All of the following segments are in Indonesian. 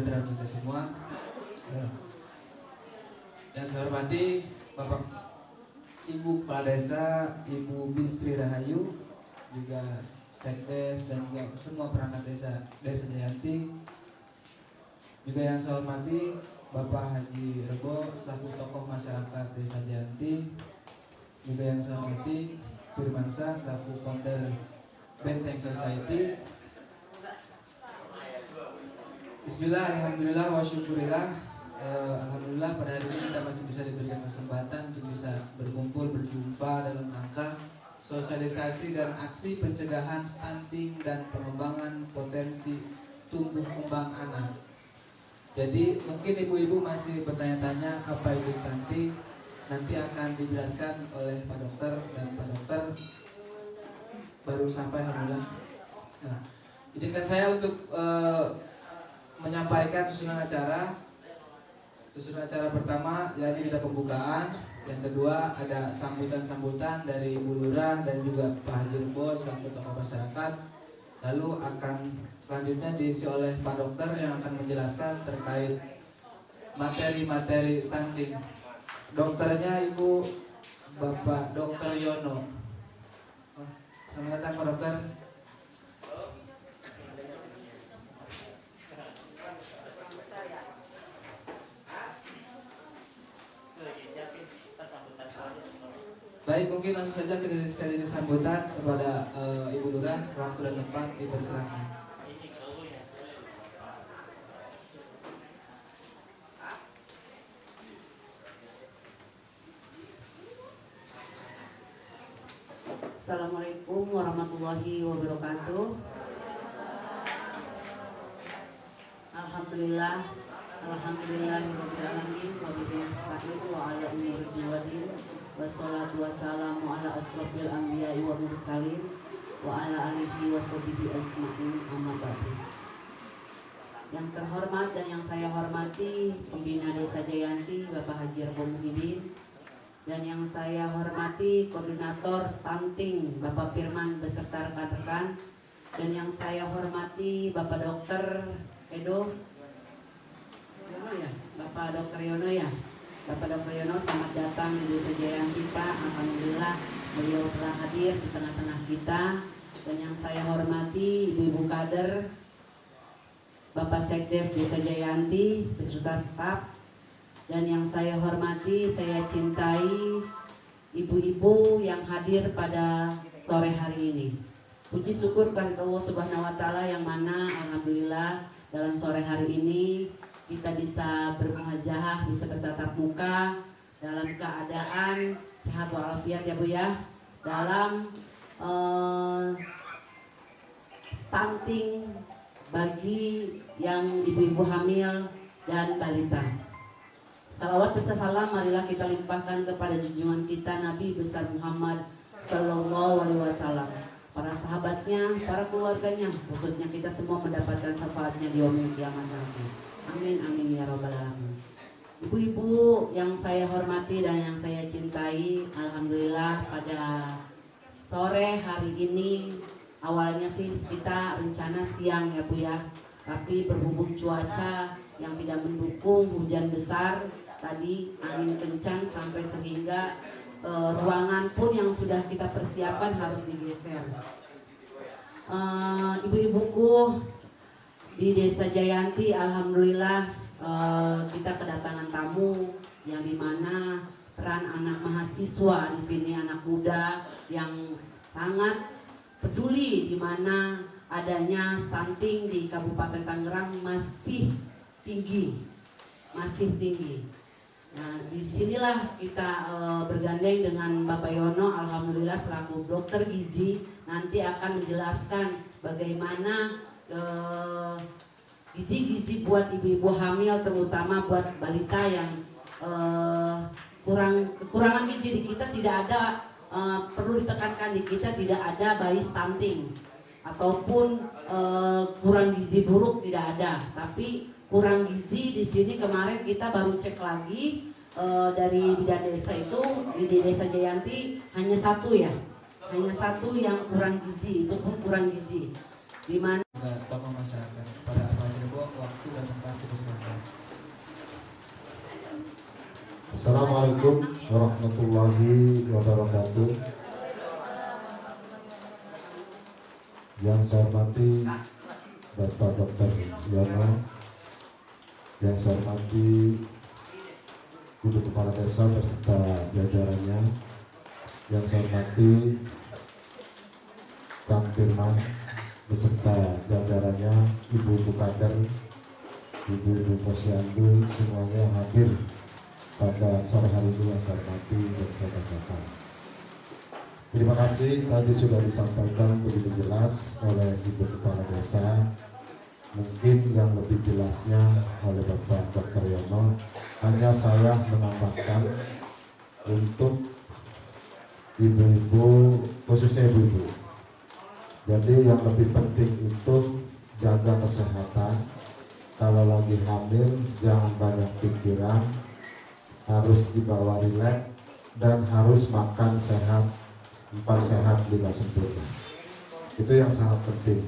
sejahtera kita semua. Yang saya hormati Bapak Ibu Kepala Desa, Ibu Bistri Rahayu, juga Sekdes dan juga semua perangkat Desa Jayanti. Juga yang saya hormati Bapak Haji Rebo selaku tokoh masyarakat Desa Jayanti. Juga yang saya hormati Firmansyah selaku founder Benteng Society. Bismillah, alhamdulillah, wa syukurillah. Alhamdulillah pada hari ini kita masih bisa diberikan kesempatan untuk bisa berkumpul, berjumpa dalam rangka sosialisasi dan aksi pencegahan stunting dan pengembangan potensi tumbuh kembang anak. Jadi mungkin ibu-ibu masih bertanya-tanya apa itu stunting. Nanti akan dijelaskan oleh Pak Dokter, dan Pak Dokter baru sampai alhamdulillah. Nah, izinkan saya untuk menyampaikan susunan acara. Susunan acara pertama yakni kita pembukaan, yang kedua ada sambutan-sambutan dari Ibu Lurah dan juga Pak Haji Rebo selaku tokoh masyarakat. Lalu akan selanjutnya diisi oleh Pak Dokter yang akan menjelaskan terkait materi-materi stunting. Dokternya Ibu Bapak Dr. Yono. Selamat datang Pak Dokter. Baik, mungkin langsung saja ke sesi sambutan kepada Ibu Lurah. Waktu dan tempat dipersilakan. Assalamualaikum warahmatullahi wabarakatuh. Alhamdulillah, alhamdulillahirabbil alamin wa bihi nasta'in wa ala umuri dinil wassalatu wassalamu ala asrofil anbiya'i wa mursalin wa ala alihi wa sahbihi asma'in amma ba'du. Yang terhormat dan yang saya hormati Pembina Desa Jayanti Bapak Haji Rebo Muhyiddin, dan yang saya hormati Koordinator Stunting Bapak Firman beserta rekan-rekan, dan yang saya hormati Bapak Dokter Yono ya, Bapak Dokter Yono ya. Bapak Dr. Yono, selamat datang di Desa Jayanti Pak. Alhamdulillah beliau telah hadir di tengah-tengah kita. Dan yang saya hormati ibu-ibu kader, Bapak Sekdes Desa Jayanti beserta staf. Dan yang saya hormati, saya cintai ibu-ibu yang hadir pada sore hari ini. Puji syukur kepada Allah Subhanahu wa Ta'ala yang mana alhamdulillah dalam sore hari ini kita bisa bermuhazahah, bisa bertatap muka dalam keadaan sehat walafiat ya Bu ya, dalam stunting bagi yang ibu-ibu hamil dan balita. Salawat beserta salam marilah kita limpahkan kepada junjungan kita Nabi besar Muhammad Sallallahu Alaihi Wasallam, para sahabatnya, para keluarganya, khususnya kita semua mendapatkan syafaatnya di yaumil kiamat nanti. Amin amin ya rabbal alamin. Ibu-ibu yang saya hormati dan yang saya cintai, alhamdulillah pada sore hari ini, awalnya sih kita rencana siang ya Bu ya, tapi berhubung cuaca yang tidak mendukung, hujan besar tadi, angin kencang sampai sehingga ruangan pun yang sudah kita persiapkan harus digeser. Ibu-ibuku di Desa Jayanti, alhamdulillah kita kedatangan tamu yang dimana peran anak mahasiswa di sini, anak muda yang sangat peduli di mana adanya stunting di Kabupaten Tangerang masih tinggi. Nah, disinilah kita bergandeng dengan Bapak Yono, alhamdulillah selaku dokter gizi, nanti akan menjelaskan bagaimana gizi-gizi buat ibu-ibu hamil, terutama buat balita yang kekurangan gizi. Di kita tidak ada, perlu ditekankan, di kita tidak ada bayi stunting ataupun kurang gizi buruk, tidak ada. Tapi kurang gizi di sini kemarin kita baru cek lagi dari bidan desa itu di Desa Jayanti hanya satu ya, hanya satu yang kurang gizi, itu pun kurang gizi. Di mana tokoh masyarakat pada Pak Rebo, waktu dan tempat Assalamualaikum warahmatullahi wabarakatuh. Yang saya hormati Bapak Dr. Yono, yang saya hormati Guru Kepala Desa beserta jajarannya, yang saya hormati Kang Firman beserta jajarannya, Ibu-ibu kader, Ibu-ibu posyandu, semuanya yang hadir pada sore hari ini yang saya hormati dan saya banggakan. Terima kasih, tadi sudah disampaikan begitu jelas oleh Ibu Kepala Desa. Mungkin yang lebih jelasnya oleh Bapak Dr. Yono, hanya saya menambahkan untuk ibu-ibu, khususnya ibu-ibu. Jadi yang lebih penting itu jaga kesehatan. Kalau lagi hamil jangan banyak pikiran, harus dibawa rileks dan harus makan sehat, 4 sehat 5 sempurna. Itu yang sangat penting.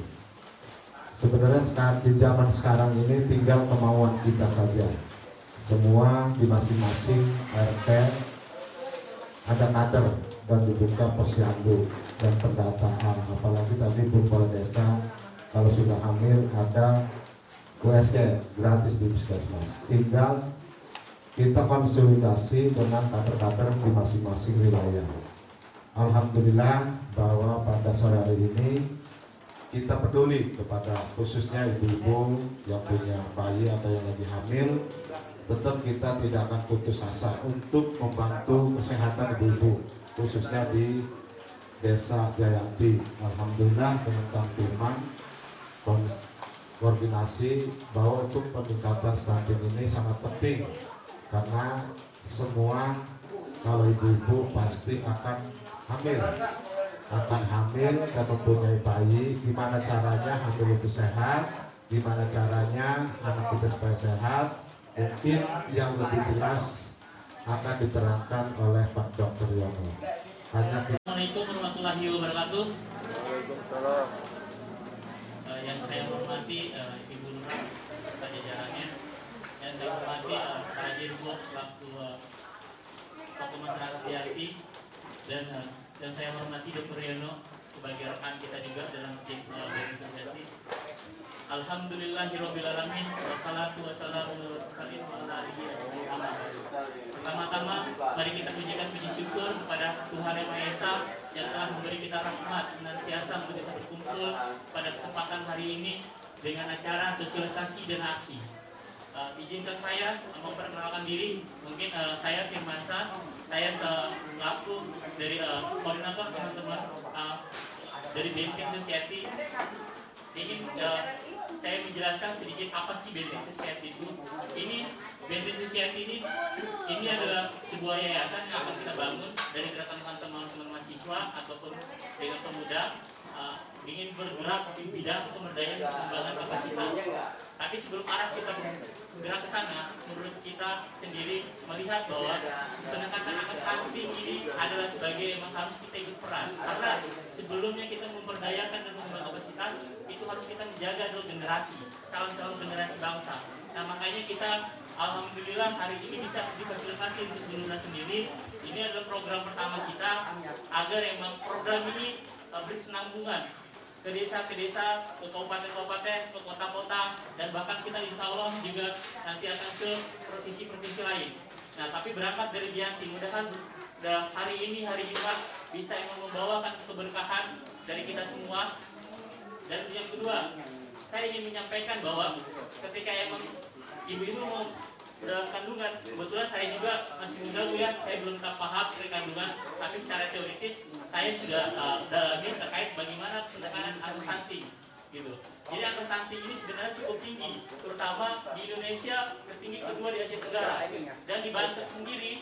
Sebenarnya di zaman sekarang ini tinggal kemauan kita saja. Semua di masing-masing RT ada kader dan dibuka posyandu dan pendataan. Apalagi tadi Bu Kepala Desa kalau sudah hamil ada USG gratis di puskesmas. Tinggal kita konsolidasi dengan kader-kader di masing-masing wilayah. Alhamdulillah bahwa pada sore hari ini kita peduli kepada khususnya ibu-ibu yang punya bayi atau yang lagi hamil. Tetap kita tidak akan putus asa untuk membantu kesehatan ibu-ibu khususnya di Desa Jayanti. Alhamdulillah dengan Kang Firman koordinasi bahwa untuk peningkatan stunting ini sangat penting, karena semua kalau ibu-ibu pasti akan hamil dan mempunyai bayi. Gimana caranya hamil itu sehat, gimana caranya anak kita supaya sehat, mungkin yang lebih jelas akan diterangkan oleh Pak Dr. Yono. Assalamualaikum warahmatullahi wabarakatuh. Yang saya hormati Ibu Lurah serta jajarannya, yang saya hormati Pak Haji Rubo selaku tokoh masyarakat Jayanti, dan saya hormati Dr. Yono sebagai rekan kita juga dalam tim Jayanti. Alhamdulillahirobbilalamin, wassalatu wassalamu ala alihi ajma'in. Pertama-tama mari kita pujikan puji syukur kepada Tuhan Yang Maha Esa yang telah memberi kita rahmat senantiasa untuk bisa berkumpul pada kesempatan hari ini dengan acara sosialisasi dan aksi. Izinkan saya memperkenalkan diri. Mungkin saya Firmansyah, saya selaku dari koordinator teman-teman dari Benefit Society. Ingin saya menjelaskan sedikit apa sih Benefit Society itu. Ini Benefit Society ini adalah sebuah yayasan yang akan kita bangun dari gerakan teman-teman mahasiswa ataupun dengan pemuda ingin bergerak di bidang pemberdayaan dan pengembangan kapasitas. Tapi sebelum arah kita bergerak ke sana, menurut kita sendiri melihat bahwa pendekatan angka stunting ini adalah sebagai yang harus kita ikut peran. Karena sebelumnya kita memperdayakan dan mengembangkan kapasitas, itu harus kita menjaga dulu generasi, calon-calon generasi bangsa. Nah makanya kita alhamdulillah hari ini bisa difasilitasi untuk Bulura sendiri. Ini adalah program pertama kita agar emang program ini berkesinambungan ke desa, ke kabupaten-kabupaten, ke kota-kota, dan bahkan kita insya Allah juga nanti akan ke provinsi-provinsi lain. Nah tapi berangkat dari Jayanti, mudah-mudahan hari ini, hari Jumat, bisa emang membawakan keberkahan dari kita semua. Dan yang kedua, saya ingin menyampaikan bahwa ketika emang ibu-ibu mau dalam kandungan, kebetulan saya juga masih muda Bu ya, saya belum tak paham dari kandungan, tapi secara teoritis saya sudah dalami terkait bagaimana penekanan angka stunting gitu. Jadi angka stunting ini sebenarnya cukup tinggi, terutama di Indonesia tertinggi kedua di Asia Tenggara, dan di Banten sendiri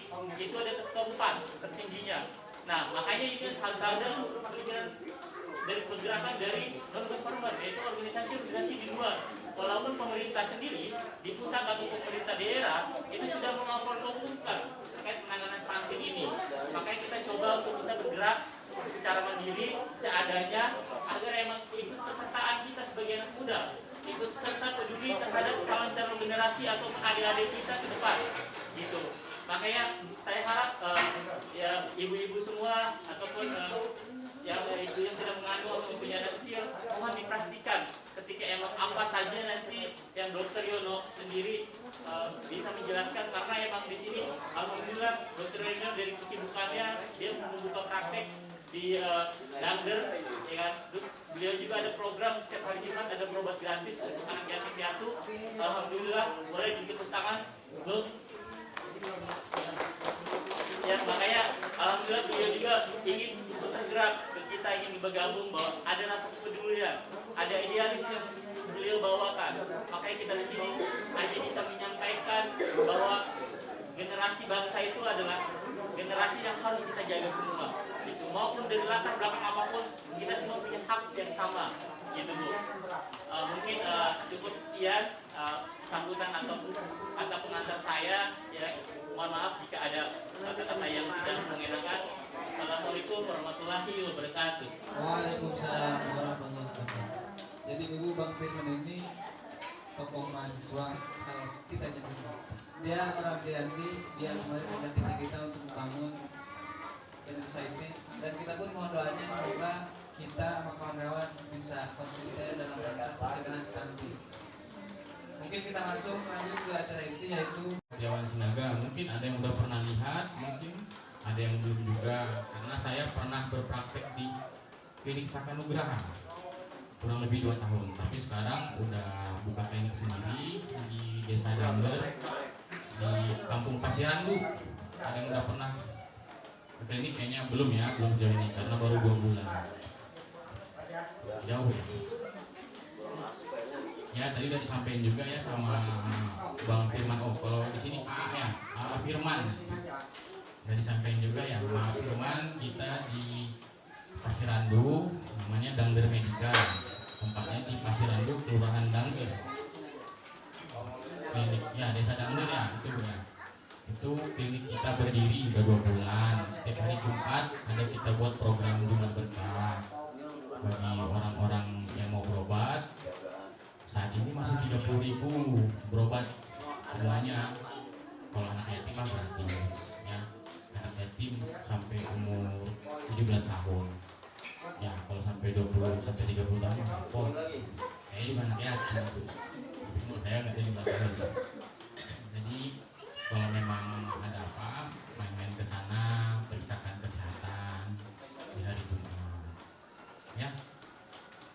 itu ada top 4 tertingginya. Nah makanya ini harus ada pergerakan dari non-government, yaitu organisasi-organisasi di luar. Walaupun pemerintah sendiri di pusat atau pemerintah daerah itu sudah memfokuskan terkait penanganan stunting ini. Makanya kita coba untuk bisa bergerak secara mandiri, seadanya, agar emang ikut kesertaan kita sebagai anak muda, ikut serta peduli terhadap calon-calon generasi atau adik-adik kita ke depan, gitu. Maka makanya saya harap ya ibu-ibu semua ataupun yang ibu yang sedang mengandung atau punya anak kecil, mohon diperhatikan ketika emang apa saja nanti yang dokter Yono sendiri bisa menjelaskan, karena emang di sini alhamdulillah dokter Yono dari kesibukannya dia membuka praktek di Dangder, ya kan. Terus beliau juga ada program setiap hari Jumat ada berobat gratis untuk anak yatim piatu. Alhamdulillah boleh ditepuk tangan, Bu. Ya makanya alhamdulillah beliau juga ingin bergerak ke kita, ingin bergabung, bahwa ada rasa kepedulian, ada idealis yang beliau bawakan. Makanya kita di sini hanya bisa menyampaikan bahwa generasi bangsa itu adalah generasi yang harus kita jaga semua. Gitu. Maupun dari latar belakang apapun, kita semua punya hak yang sama. Gitu Bu. Mungkin cukup sekian sambutan atau kata pengantar saya. Ya, mohon maaf jika ada kata-kata yang tidak mengenakan. Assalamualaikum warahmatullahi wabarakatuh. Waalaikumsalam warahmatullahi wabarakatuh. Jadi Ibu Bang Firman ini tokoh mahasiswa, kalau kita nyebut dia orang Tianti, dia sebenarnya menggantikan kita untuk membangun society, dan kita pun mohon doanya semoga kita sama kawan-kawan bisa konsisten dalam rangka pencegahan stunting. Mungkin kita masuk lanjut ke acara inti, yaitu Jawan Sinaga. Mungkin ada yang udah pernah lihat, mungkin ada yang belum juga, karena saya pernah berpraktek di klinik Saka Nugraha kurang lebih 2 tahun, tapi sekarang udah buka klinik sendiri di Desa Dangder di Kampung Pasirandu. Ada yang udah pernah ke klinik? Kayaknya belum ya, belum jauh ini karena baru 2 bulan. Jauh ya. Ya tadi udah disampaikan juga ya sama Bang Firman. Oh kalau di sini A ya, A Firman. Udah disampaikan juga ya, Pak Firman, kita di Pasirandu, namanya Dangder Medica. Tempatnya di Pasirandu, Kelurahan Dangder. Klinik ya, Desa Dangder ya, itu ya. Itu klinik kita berdiri udah 2 bulan. Setiap hari Jumat ada kita buat program Jumat Berkah bagi orang-orang yang mau berobat. Saat ini masih 30.000 berobat semuanya. Kalau anak yatim mah gratis ya. Anak yatim sampai umur 17 tahun. Ya, kalau sampai 20 sampai 30 tahun repot. Saya juga anak yatim. Umur saya nggak 17 tahun. Jadi kalau memang ada apa, main-main ke sana, periksakan kesehatan di hari Jumat. Ya.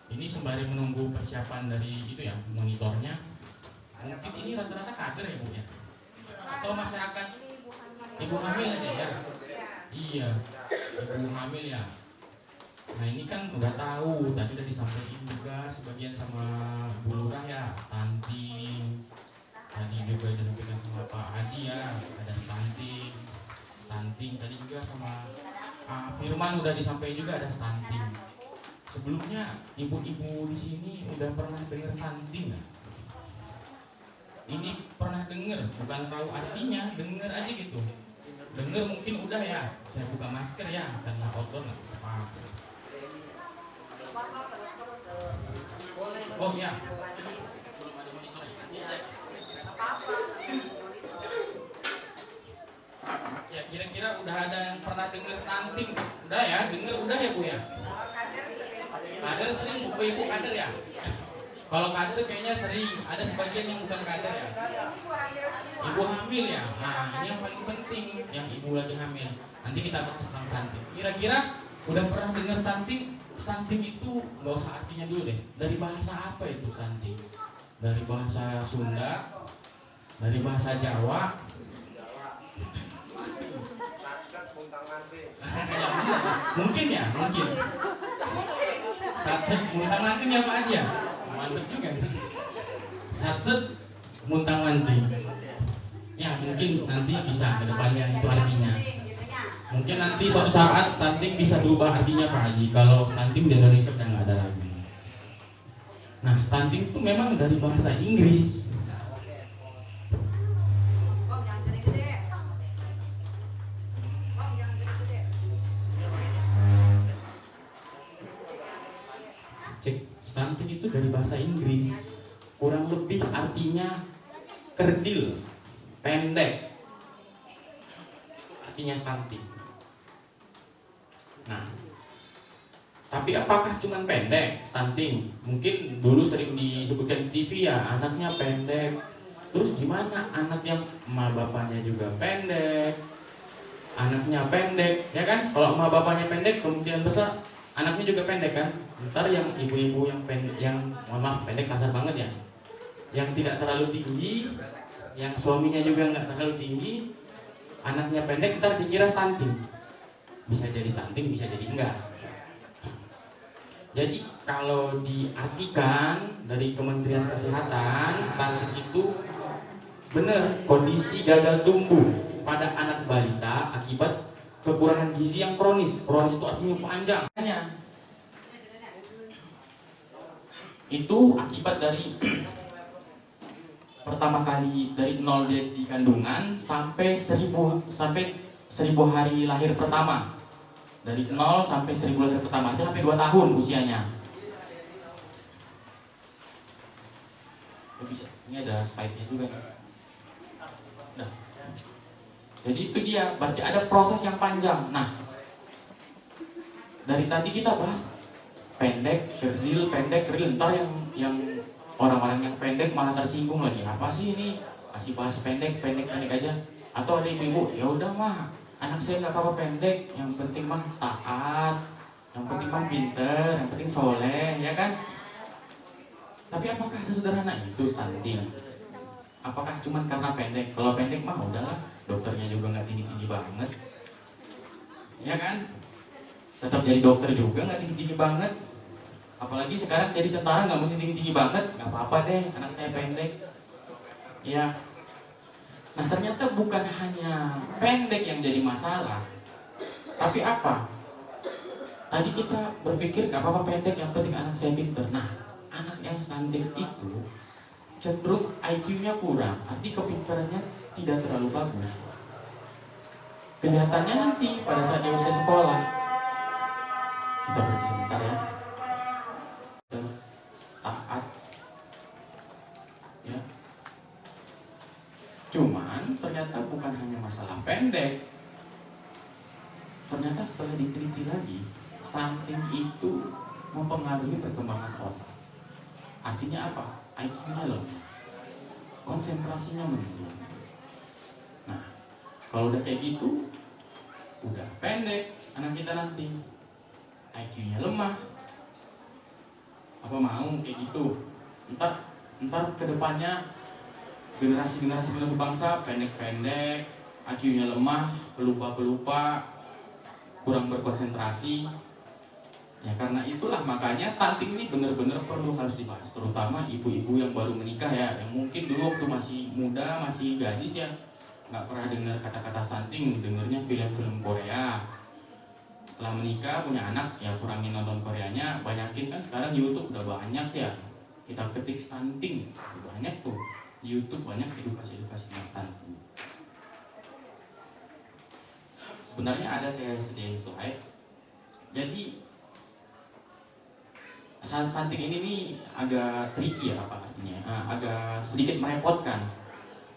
Ini sembari menunggu persiapan dari itu ya, monitornya. Mungkin ini rata-rata kader ya Bu ya? Atau masyarakat ibu hamil aja ya? Iya, ibu hamil ya. Nah ini kan udah tahu, tadi udah disampaikan juga sebagian sama Bu Lurah ya, stunting. Tadi juga disampaikan sama Pak Haji ya, ada stunting. Stunting tadi juga sama Pak Firman udah disampaikan juga ada stunting. Sebelumnya ibu-ibu di sini udah pernah dengar stunting nggak? Ini pernah dengar, bukan tahu artinya, dengar aja gitu. Dengar mungkin udah ya. Saya buka masker ya, karena outdoor nggak apa. Oh ya. Belum ada monitor ya. Ya kira-kira udah ada yang pernah dengar stunting? Udah ya, dengar udah ya Bu ya. Kader sering, ibu kader ya? Kalau kader kayaknya sering, ada sebagian yang bukan kader ya. Ibu hamil ya? Nah ini yang paling penting, yang ibu lagi hamil. Nanti kita bahas tentang stunting. Kira-kira udah pernah dengar stunting? Stunting itu nggak usah artinya dulu deh. Dari bahasa apa itu stunting? Dari bahasa Sunda, dari bahasa Jawa. Mungkin ya, mungkin. Satset muntang manting ya Pak Haji ya? Mantep juga. Satset muntang manting. Ya mungkin nanti bisa ke depannya itu artinya. Mungkin nanti suatu saat stunting bisa berubah artinya Pak Haji. Kalau stunting di Indonesia udah nggak ada lagi. Nah stunting itu memang dari bahasa Inggris. Stunting itu dari bahasa Inggris, kurang lebih artinya kerdil, pendek. artinya stunting. Nah, tapi apakah cuma pendek stunting? Mungkin dulu sering disebutkan di TV ya, anaknya pendek. Terus gimana anak yang emak bapaknya juga pendek, anaknya pendek, ya kan? Kalau emak bapaknya pendek, kemungkinan besar anaknya juga pendek kan? Ntar yang ibu-ibu yang pendek, yang mohon maaf pendek kasar banget ya, yang tidak terlalu tinggi, yang suaminya juga nggak terlalu tinggi, anaknya pendek, ntar dikira stunting. Bisa jadi stunting, bisa jadi enggak. Jadi kalau diartikan dari Kementerian Kesehatan, stunting itu benar kondisi gagal tumbuh pada anak balita akibat kekurangan gizi yang kronis. Kronis itu artinya panjang. Itu akibat dari pertama kali dari 0 di kandungan sampai 1000 hari lahir pertama. Dari 0 sampai 1000 lahir pertama, artinya sampai 2 tahun usianya. Bisa. Ini ada slide-nya juga. Nah. Jadi itu dia, berarti ada proses yang panjang. Nah, dari tadi kita bahas pendek, kerdil, ntar yang orang-orang yang pendek malah tersinggung lagi. Apa sih ini? Masih bahas pendek aja. Atau ada ibu-ibu, ya udah mah, anak saya nggak apa-apa pendek, yang penting mah taat, yang penting mah pinter, yang penting soleh, ya kan? Tapi apakah sesederhana itu stunting? Apakah cuma karena pendek? Kalau pendek mah udahlah, dokternya juga nggak tinggi-tinggi banget, ya kan? Tetap jadi dokter juga nggak tinggi-tinggi banget. Apalagi sekarang jadi tentara nggak mesti tinggi-tinggi banget, nggak apa-apa deh, anak saya pendek, ya. Nah ternyata bukan hanya pendek yang jadi masalah, tapi apa? Tadi kita berpikir nggak apa-apa pendek, yang penting anak saya pinter. Nah, anak yang stunting itu cenderung IQ-nya kurang, arti kepintarannya tidak terlalu bagus. Kelihatannya nanti pada saat dia usia sekolah. Kita berhenti sebentar ya. Taat, ya. Cuman ternyata bukan hanya masalah pendek. Ternyata setelah diteliti lagi, stunting itu mempengaruhi perkembangan otak. Artinya apa? IQ-nya lemah, konsentrasinya menurun. Nah, kalau udah kayak gitu, udah pendek anak kita nanti, IQ-nya lemah. Apa mau kayak gitu? Ntar kedepannya generasi penerus bangsa pendek-pendek, IQ-nya lemah, pelupa, kurang berkonsentrasi. Ya karena itulah makanya stunting ini benar-benar harus dibahas, terutama ibu-ibu yang baru menikah ya, yang mungkin dulu waktu masih muda, masih gadis ya, nggak pernah dengar kata-kata stunting, dengarnya film-film Korea. Setelah menikah punya anak ya kurangin nonton Koreanya, banyakin kan sekarang YouTube udah banyak ya, kita ketik stunting banyak tuh di YouTube, banyak edukasi tentang stunting. Sebenarnya ada saya sediain slide. Jadi stunting ini nih agak tricky ya, apa artinya? Agak sedikit merepotkan.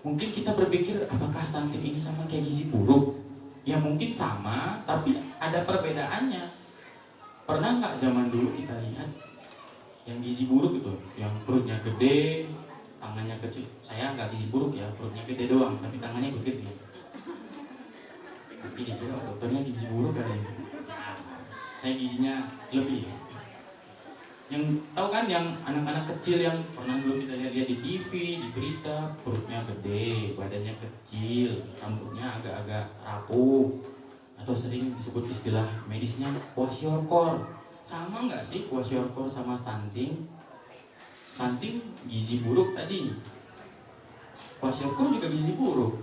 Mungkin kita berpikir apakah stunting ini sama kayak gizi buruk? Ya mungkin sama, tapi ada perbedaannya. Pernah nggak zaman dulu kita lihat yang gizi buruk itu, yang perutnya gede, tangannya kecil? Saya nggak gizi buruk ya, perutnya gede doang, tapi tangannya gede. Tapi dikira dokternya gizi buruk kali ini. Saya gizinya lebih. Yang tahu kan yang anak-anak kecil yang pernah dulu kita lihat di TV, di berita, perutnya gede, badannya kecil, rambutnya agak-agak rapuh, atau sering disebut istilah medisnya kwashiorkor. Sama nggak sih kwashiorkor sama stunting? Stunting gizi buruk tadi, kwashiorkor juga gizi buruk.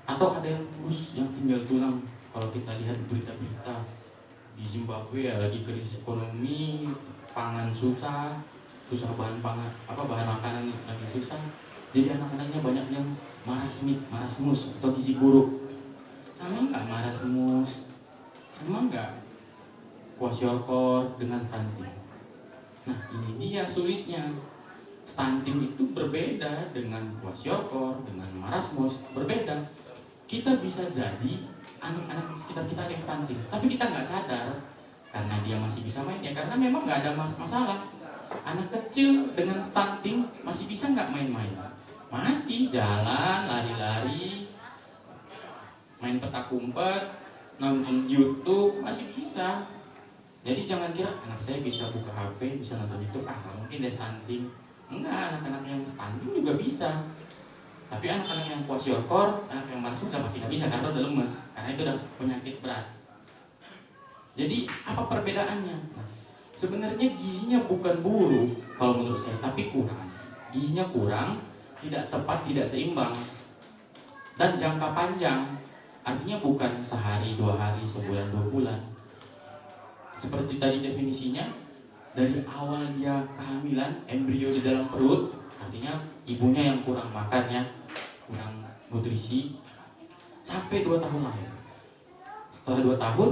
Atau ada yang kurus, yang tinggal tulang. Kalau kita lihat berita-berita di Zimbabwe ya, lagi krisis ekonomi, pangan susah bahan makanan lagi susah. Jadi anak-anaknya banyak yang marasmus atau gizi buruk. Sama nggak marasmus? Sama nggak kwashiorkor dengan stunting? Nah ini dia sulitnya. Stunting itu berbeda dengan kwashiorkor, dengan marasmus berbeda. kita bisa jadi anak-anak sekitar kita ada yang stunting, tapi kita nggak sadar karena dia masih bisa main ya, karena memang nggak ada masalah. Anak kecil dengan stunting masih bisa nggak main-main? Masih jalan, lari-lari, main petak umpet, nonton YouTube, masih bisa. Jadi jangan kira anak saya bisa buka HP, bisa nonton YouTube, nggak mungkin dia stunting. Enggak, anak-anak yang stunting juga bisa. Tapi anak-anak yang kwashiorkor, anak yang marsu udah pasti nggak bisa karena udah lemes, karena itu udah penyakit berat. Jadi apa perbedaannya? Nah, sebenarnya gizinya bukan buruk kalau menurut saya, tapi kurang. Gizinya kurang, tidak tepat, tidak seimbang, dan jangka panjang. Artinya bukan sehari, 2 hari, sebulan, 2 bulan. Seperti tadi definisinya, dari awal dia kehamilan, embrio di dalam perut, artinya ibunya yang kurang makan ya, kurang nutrisi, sampai 2 tahun lahir. Setelah 2 tahun,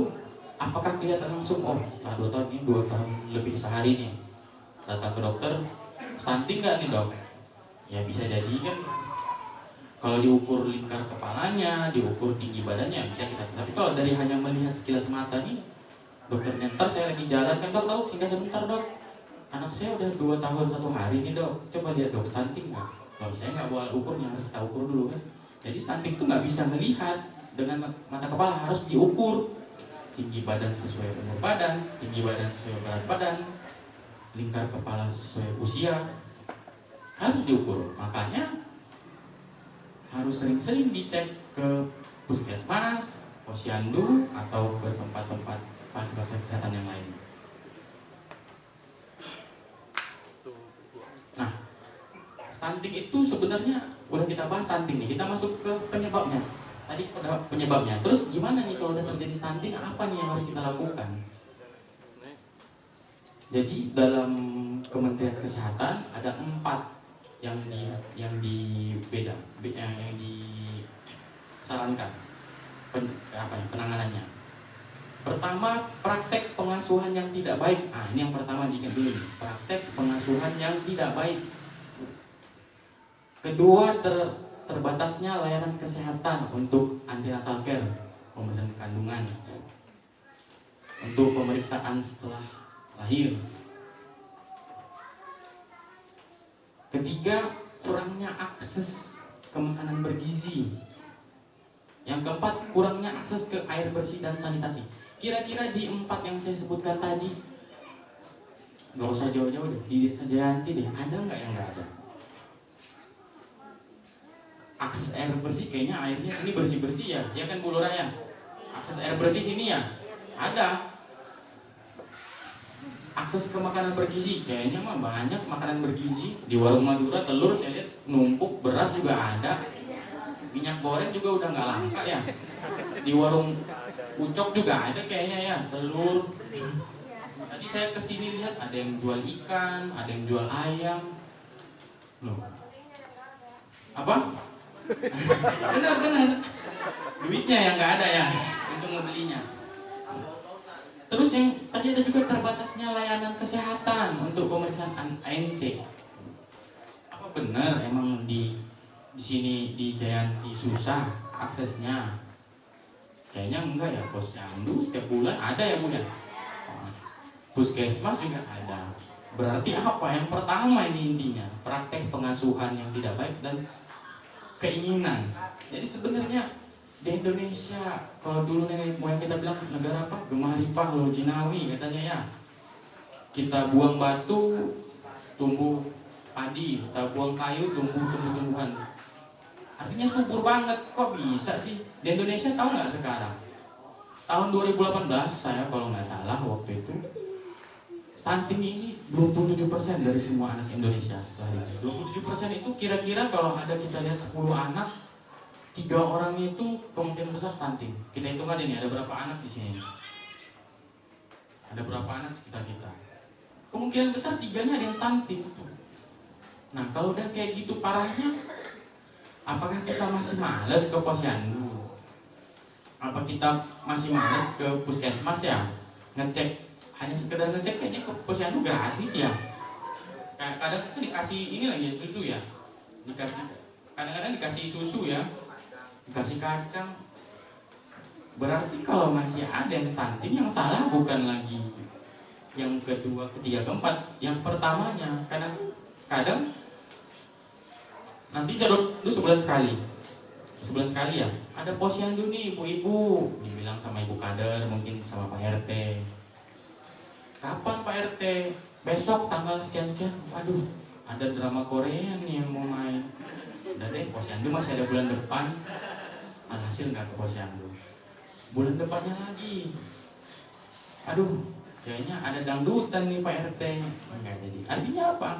apakah kelihatan langsung, oh setelah 2 tahun ini 2 tahun lebih sehari nih, datang ke dokter, stunting nggak nih dok? Ya bisa jadi kan, kalau diukur lingkar kepalanya, diukur tinggi badannya bisa kita. Tapi kalau dari hanya melihat sekilas mata nih, dokter ntar saya lagi jalan kan, dok singgah sebentar dok, anak saya udah 2 tahun 1 hari nih dok, coba lihat dok stunting nggak? Kalau saya nggak boleh ukurnya, harus kita ukur dulu kan. Jadi stunting itu nggak bisa melihat dengan mata kepala, harus diukur. Tinggi badan sesuai umur badan, tinggi badan sesuai berat badan, lingkar kepala sesuai usia, harus diukur. Makanya harus sering-sering dicek ke puskesmas, posyandu, atau ke tempat-tempat fasilitas kesehatan yang lain. Nah, stunting itu sebenarnya udah kita bahas stunting nih, kita masuk ke penyebabnya. Tadi udah penyebabnya. Terus gimana nih kalau udah terjadi stunting, apa nih yang harus kita lakukan? Jadi dalam Kementerian Kesehatan ada 4 yang disarankan penanganannya. Pertama, praktek pengasuhan yang tidak baik. Ini yang pertama diingat dulu, praktek pengasuhan yang tidak baik. Kedua, terbatasnya layanan kesehatan untuk antenatal care, pemeriksaan kandungan, untuk pemeriksaan setelah lahir. Ketiga, kurangnya akses ke makanan bergizi. Yang keempat, kurangnya akses ke air bersih dan sanitasi. Kira-kira di 4 yang saya sebutkan tadi, gak usah jauh-jauh deh, di Desa Jayanti deh, ada nggak yang nggak ada? Akses air bersih, kayaknya airnya sini bersih-bersih ya, ya kan Bu Lurah ya? Akses air bersih sini ya, ada. Akses ke makanan bergizi, kayaknya mah banyak makanan bergizi. Di warung Madura telur saya lihat numpuk, beras juga ada. Minyak goreng juga udah nggak langka ya. Di warung Ucok juga ada kayaknya ya, telur. Tadi saya kesini lihat ada yang jual ikan, ada yang jual ayam. Loh, apa? Benar-benar duitnya yang nggak ada ya untuk membelinya. Terus yang tadi ada juga terbatasnya layanan kesehatan untuk pemeriksaan ANC. Apa benar emang di sini di Jayanti susah aksesnya? Kayaknya enggak ya, posyandu setiap bulan ada ya Bu ya. Puskesmas juga ada. Berarti apa? Yang pertama ini intinya praktek pengasuhan yang tidak baik dan keinginan. Jadi sebenarnya di Indonesia, kalau dulu nenek moyang kita bilang negara apa? Gemah ripah loh jinawi katanya ya. Kita buang batu, tumbuh padi. Kita buang kayu, tumbuh tumbuhan. Artinya subur banget. Kok bisa sih? Di Indonesia tahu nggak sekarang? Tahun 2018 saya kalau nggak salah waktu itu, stunting ini 27% dari semua anak Indonesia setelah ini. 27% itu kira-kira kalau ada kita lihat 10 anak, 3 orang itu kemungkinan besar stunting. Kita hitung aja nih, ada berapa anak di sini? Ada berapa anak sekitar kita? Kemungkinan besar 3-nya ada yang stunting. Nah kalau udah kayak gitu parahnya, apakah kita masih males ke posyandu? Apa kita masih males ke puskesmas ya? Ngecek, hanya sekedar ngecek kayaknya ke posyandu gratis ya. Kadang itu dikasih ini lagi susu ya. Kadang-kadang dikasih susu ya. dikasih kacang. Berarti kalau masih ada yang stunting, yang salah bukan lagi yang kedua, ketiga, keempat, yang pertamanya. Kadang nanti cadot lu sebulan sekali ya, ada posyandu nih ibu-ibu, dibilang sama ibu kader, mungkin sama Pak RT, kapan Pak RT? Besok tanggal sekian-sekian. Waduh, ada drama Korea nih yang mau main. Udah deh, posyandu masih ada bulan depan. Alhasil nggak ke posyandu. Bulan depannya lagi, aduh, kayaknya ada dangdutan nih Pak RT. Nggak jadi. Artinya apa?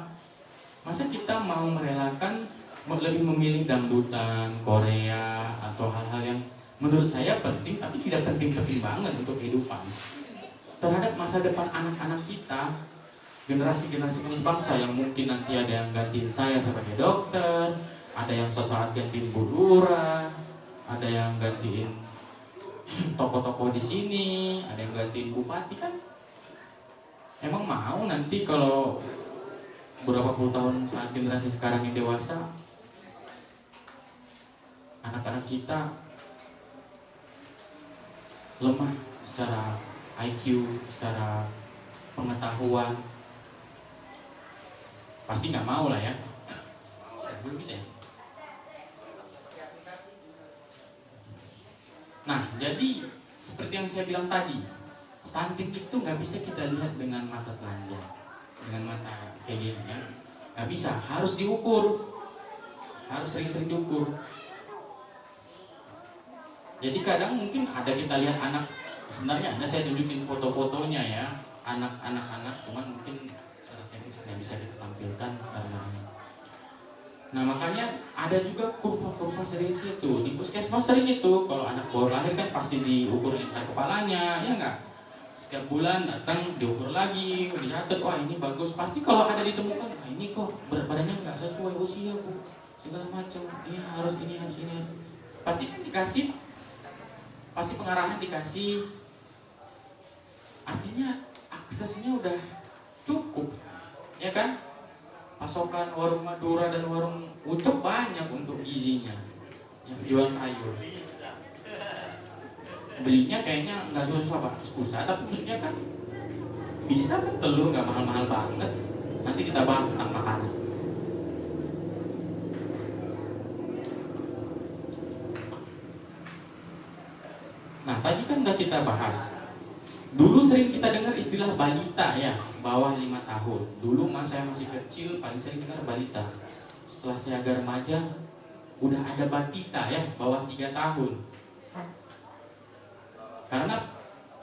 Masa kita mau merelakan, lebih memilih dangdutan Korea atau hal-hal yang menurut saya penting tapi tidak penting-penting banget untuk kehidupan terhadap masa depan anak-anak kita, generasi-generasi bangsa yang mungkin nanti ada yang gantiin saya sebagai dokter, ada yang suatu saat gantiin Bu Lurah, ada yang gantiin tokoh-tokoh di sini, ada yang gantiin bupati kan. Emang mau nanti kalau berapa puluh tahun saat generasi sekarang yang dewasa, anak-anak kita lemah secara IQ, secara pengetahuan, pasti nggak mau lah ya. Belum bisa ya? Nah, jadi seperti yang saya bilang tadi, stunting itu nggak bisa kita lihat dengan mata telanjang, dengan mata kayak gini ya, nggak bisa, harus diukur, harus sering-sering diukur. Jadi kadang mungkin ada kita lihat anak, sebenarnya ada saya tunjukin foto-fotonya ya, anak-anak, cuman mungkin secara teknis nggak bisa kita tampilkan karena. Nah makanya ada juga kurva-kurva serius itu di puskesmas sering itu, kalau anak baru lahir kan pasti diukur lingkar kepalanya, ya nggak? Setiap bulan datang diukur lagi, dicatat, wah ini bagus. Pasti kalau ada ditemukan, wah ini kok berat badannya nggak sesuai usia bu, segala macam, ini harus. Pasti dikasih, pasti pengarahan dikasih. Artinya aksesnya udah cukup, ya kan? Pasokan warung Madura dan warung Ucok banyak untuk gizinya yang jual sayur. Belinya kayaknya nggak susah tapi maksudnya kan bisa kan, telur nggak mahal-mahal banget. Nanti kita bahas tentang makanan. Nah tadi kan udah kita bahas. Dulu sering kita dengar istilah balita ya, bawah 5 tahun. Dulu saya masih kecil paling sering dengar balita. Setelah saya agak remaja, udah ada batita ya, bawah 3 tahun. Karena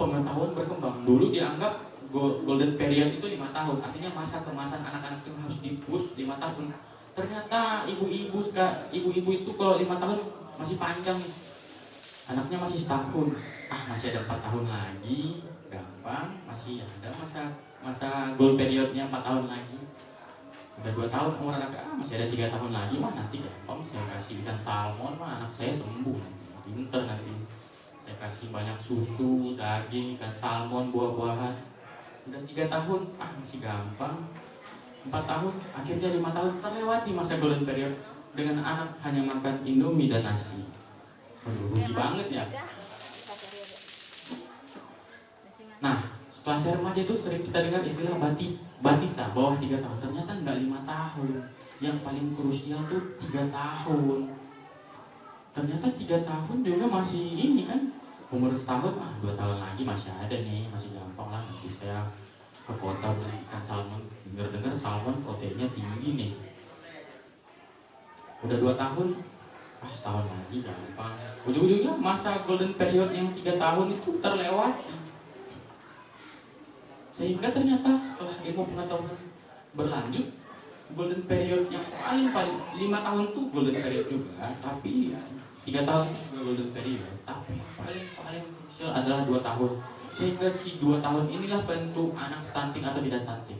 pengetahuan berkembang. Dulu dianggap golden period itu 5 tahun. Artinya masa kemasan anak-anak itu harus di-push 5 tahun. Ternyata ibu-ibu itu kalau 5 tahun masih panjang. Anaknya masih setahun. Masih ada 4 tahun lagi. Gampang, masih ada masa goal periodnya 4 tahun lagi. Udah 2 tahun umur anak, masih ada 3 tahun lagi mah, nanti gampang saya kasih ikan salmon mah anak saya sembuh, pinter nanti. Saya kasih banyak susu, daging, ikan salmon, buah-buahan. Udah 3 tahun, masih gampang. 4 tahun, akhirnya 5 tahun terlewati masa golden period dengan anak hanya makan Indomie dan nasi. Aduh, rugi banget ya. Nah, setelah saya remaja itu sering kita dengar istilah batita, bawah 3 tahun. Ternyata enggak 5 tahun. Yang paling krusial tuh 3 tahun. Ternyata 3 tahun juga masih ini kan. Umur setahun, 2 tahun lagi masih ada nih, masih gampang lah. Nanti saya ke kota beli ikan salmon. Dengar-dengar salmon proteinnya tinggi nih. Udah 2 tahun, setahun lagi gampang. Ujung-ujungnya masa golden period yang 3 tahun itu terlewati. Sehingga ternyata setelah ilmu pengetahuan berlanjut, golden period yang paling 5 tahun tuh golden period juga, tapi 3 tahun golden period, tapi paling krusial adalah 2 tahun. Sehingga si 2 tahun inilah bentuk anak stunting atau tidak stunting.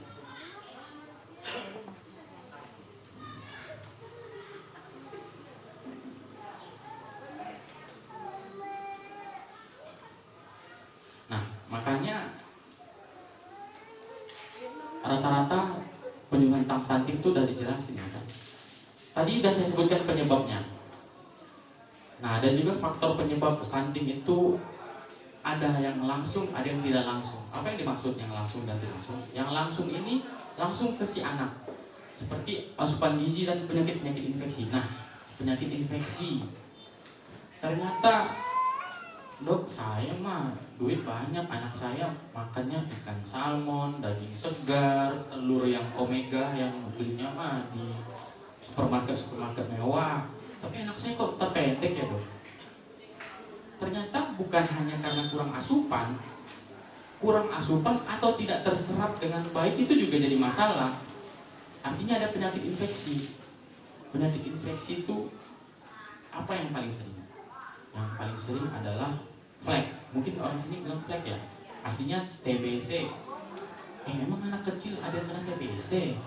Nah, makanya rata-rata penyumbang tentang stunting itu udah dijelasin ya kan. Tadi udah saya sebutkan penyebabnya. Nah, dan juga faktor penyebab stunting itu ada yang langsung, ada yang tidak langsung. Apa yang dimaksud yang langsung dan tidak langsung? Yang langsung ini langsung ke si anak, seperti asupan gizi dan penyakit-penyakit infeksi. Nah, penyakit infeksi, ternyata dok, saya mah duit banyak, anak saya makannya ikan salmon, daging segar, telur yang omega yang belinya mah di supermarket mewah. Tapi anak saya kok tetap pendek ya dok. Ternyata bukan hanya karena kurang asupan atau tidak terserap dengan baik itu juga jadi masalah. Artinya ada penyakit infeksi. Penyakit infeksi itu apa yang paling sering? Yang paling sering adalah flek. Mungkin orang sini bilang flek ya. Aslinya TBC. Memang anak kecil ada yang kena TBC?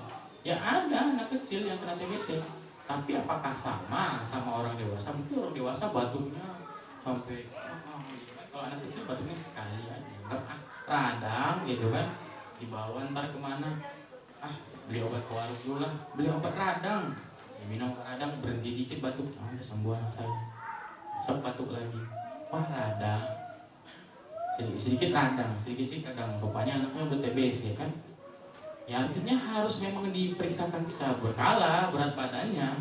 Ya ada anak kecil yang kena TBC. Tapi apakah sama orang dewasa? Mungkin orang dewasa batuknya sampai kalau anak kecil batuknya sekali aja, radang gitu kan, dibawa ntar kemana, beli obat ke warung dulu lah, beli obat radang, minum obat radang, berhenti dikit batuk, udah sembuh anak saya, sok batuk lagi, wah radang, sedikit radang, sedikit radang, rupanya anaknya udah TBC kan. Ya artinya harus memang diperiksakan secara berkala berat badannya.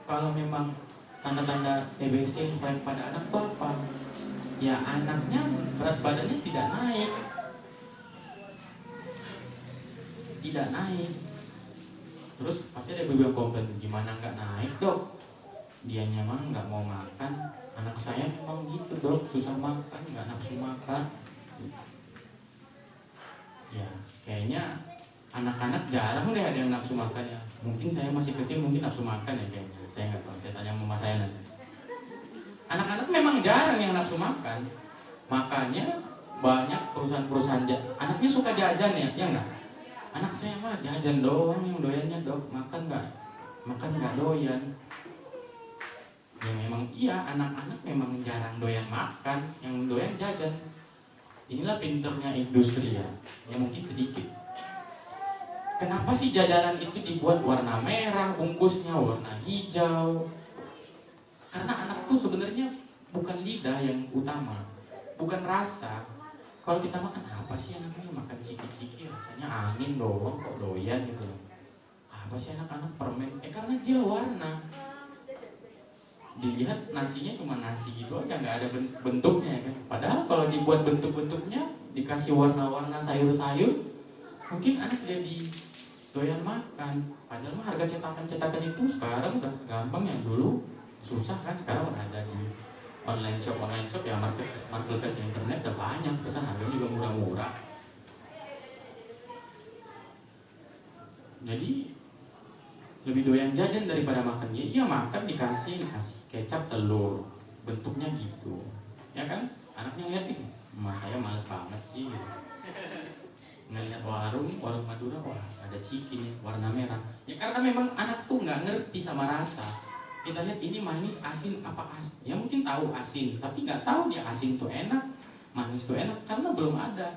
Kalau memang tanda-tanda TBC flek pada anak itu apa? Ya anaknya berat badannya tidak naik. Terus pasti ada ibu yang komplain, gimana nggak naik dok? Dianya mah nggak mau makan. Anak saya memang gitu dok, susah makan, nggak nafsu makan. Ya kayaknya anak-anak jarang deh ada yang nafsu makan ya. Mungkin saya masih kecil, mungkin nafsu makan ya kayaknya. Saya nggak tahu, saya tanya mama saya nanti. Anak-anak memang jarang yang nafsu makan. Makanya banyak perusahaan-perusahaan anaknya suka jajan ya nggak? Anak saya mah jajan doang yang doyannya dok, makan nggak doyan. Ya memang iya, anak-anak memang jarang doyan makan, yang doyan jajan. Inilah pinternya industri ya mungkin sedikit. Kenapa sih jajanan itu dibuat warna merah, bungkusnya warna hijau? Karena anak tuh sebenarnya bukan lidah yang utama, bukan rasa. Kalau kita makan apa sih anaknya, makan ciki-ciki rasanya angin doang kok doyan gitu loh. Apa sih anak-anak permen? Karena dia warna. Dilihat nasinya cuma nasi gitu aja, nggak ada bentuknya kan. Padahal kalau dibuat bentuk-bentuknya, dikasih warna-warna sayur-sayur, mungkin anak jadi doyan makan. Padahal mah harga cetakan itu sekarang udah gampang, yang dulu susah kan, sekarang udah ada di online shop ya, marketplace internet udah banyak, pesan harganya juga murah-murah. Jadi lebih doyan jajan daripada makan. Iya makan dikasih nasi kecap telur, bentuknya gitu ya kan. Anaknya lihat nih, emak saya males banget sih gitu. Ngelihat warung Madura, wah ada ciki nih warna merah. Ya karena memang anak tuh nggak ngerti sama rasa. Kita lihat ini manis, asin, apa asin. Ya mungkin tahu asin, tapi nggak tahu dia asin tuh enak, manis tuh enak, karena belum ada.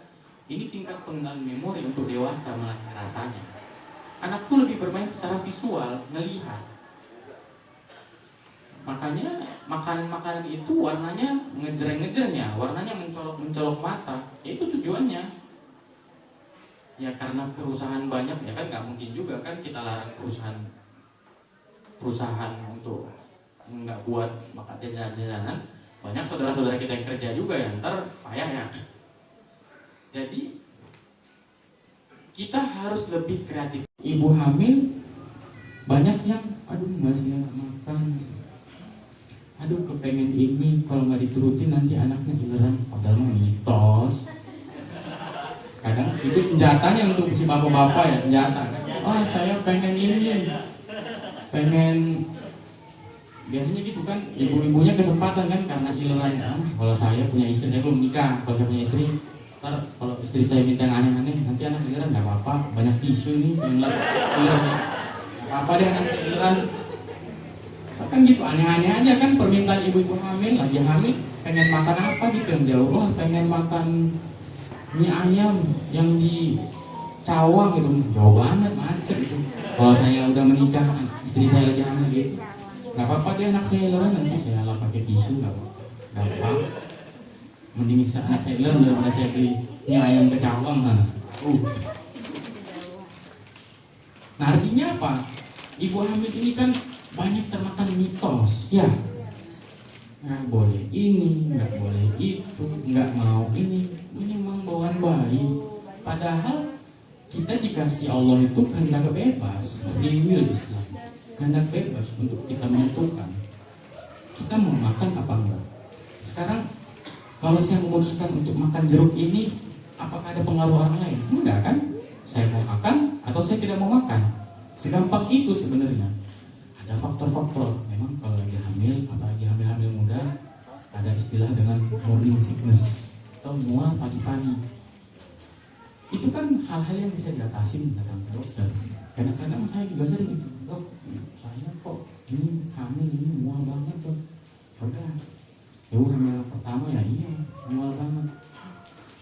Ini tingkat pengenalan memori untuk dewasa melatih rasanya. Anak tuh lebih bermain secara visual, ngelihat. Makanya makanan-makanan itu warnanya ngejreng-ngejreng ya, warnanya mencolok mata. Ya itu tujuannya. Ya karena perusahaan banyak ya kan, nggak mungkin juga kan kita larang perusahaan untuk nggak buat makan jajanan. Banyak saudara-saudara kita yang kerja juga ya, ntar payah ya. Jadi kita harus lebih kreatif. Ibu hamil banyak yang aduh nggak sih makan, aduh kepengen ini, kalau nggak diturutin nanti anaknya ileran. Padahal mah mitos. Kadang itu senjatanya untuk si bapak-bapak ya, senjata kan. Wah saya pengen ini, pengen, biasanya gitu kan, ibu-ibunya kesempatan kan karena ileran. Kalau saya punya istri, saya belum nikah, kalau saya punya istri, ntar kalau istri saya minta yang aneh-aneh, nanti anak ileran. Nggak apa-apa, banyak tisu nih, saya ngeliat ilerannya. Nggak apa deh anak saya ileran. Kan gitu, aneh-aneh aja kan permintaan ibu-ibu hamil, lagi hamil, pengen makan apa gitu yang jauh. Wah pengen makan mie ayam yang di Cawang gitu, jauh banget, macet gitu. Kalau saya udah menikah, istri saya lagi hamil gitu, nggak apa-apa dia anak saya leran, nanti saya lap pakai tisu, nggak apa-apa, gampang. Mending anak saya leran daripada saya beli mie ayam kecawang mana. Nah artinya apa? Ibu hamil ini kan banyak termakan mitos, ya. Nggak boleh ini, nggak boleh itu, nggak mau ini memang bawaan bayi. Padahal kita dikasih Allah itu kehendak bebas, free will Islam, kehendak bebas untuk kita menentukan kita mau makan apa enggak. Sekarang kalau saya memutuskan untuk makan jeruk ini, apakah ada pengaruh orang lain? Enggak kan? Saya mau makan atau saya tidak mau makan. Segampang itu sebenarnya. Ada faktor-faktor. Memang kalau lagi hamil, apalagi hamil-hamil muda, ada istilah dengan morning sickness atau mual pagi-pagi. Itu kan hal-hal yang bisa diatasi datang ke dokter. Kadang-kadang saya juga sering gitu, dok, saya kok ini hamil ini mual banget dok. Udah, hamil pertama ya iya mual banget,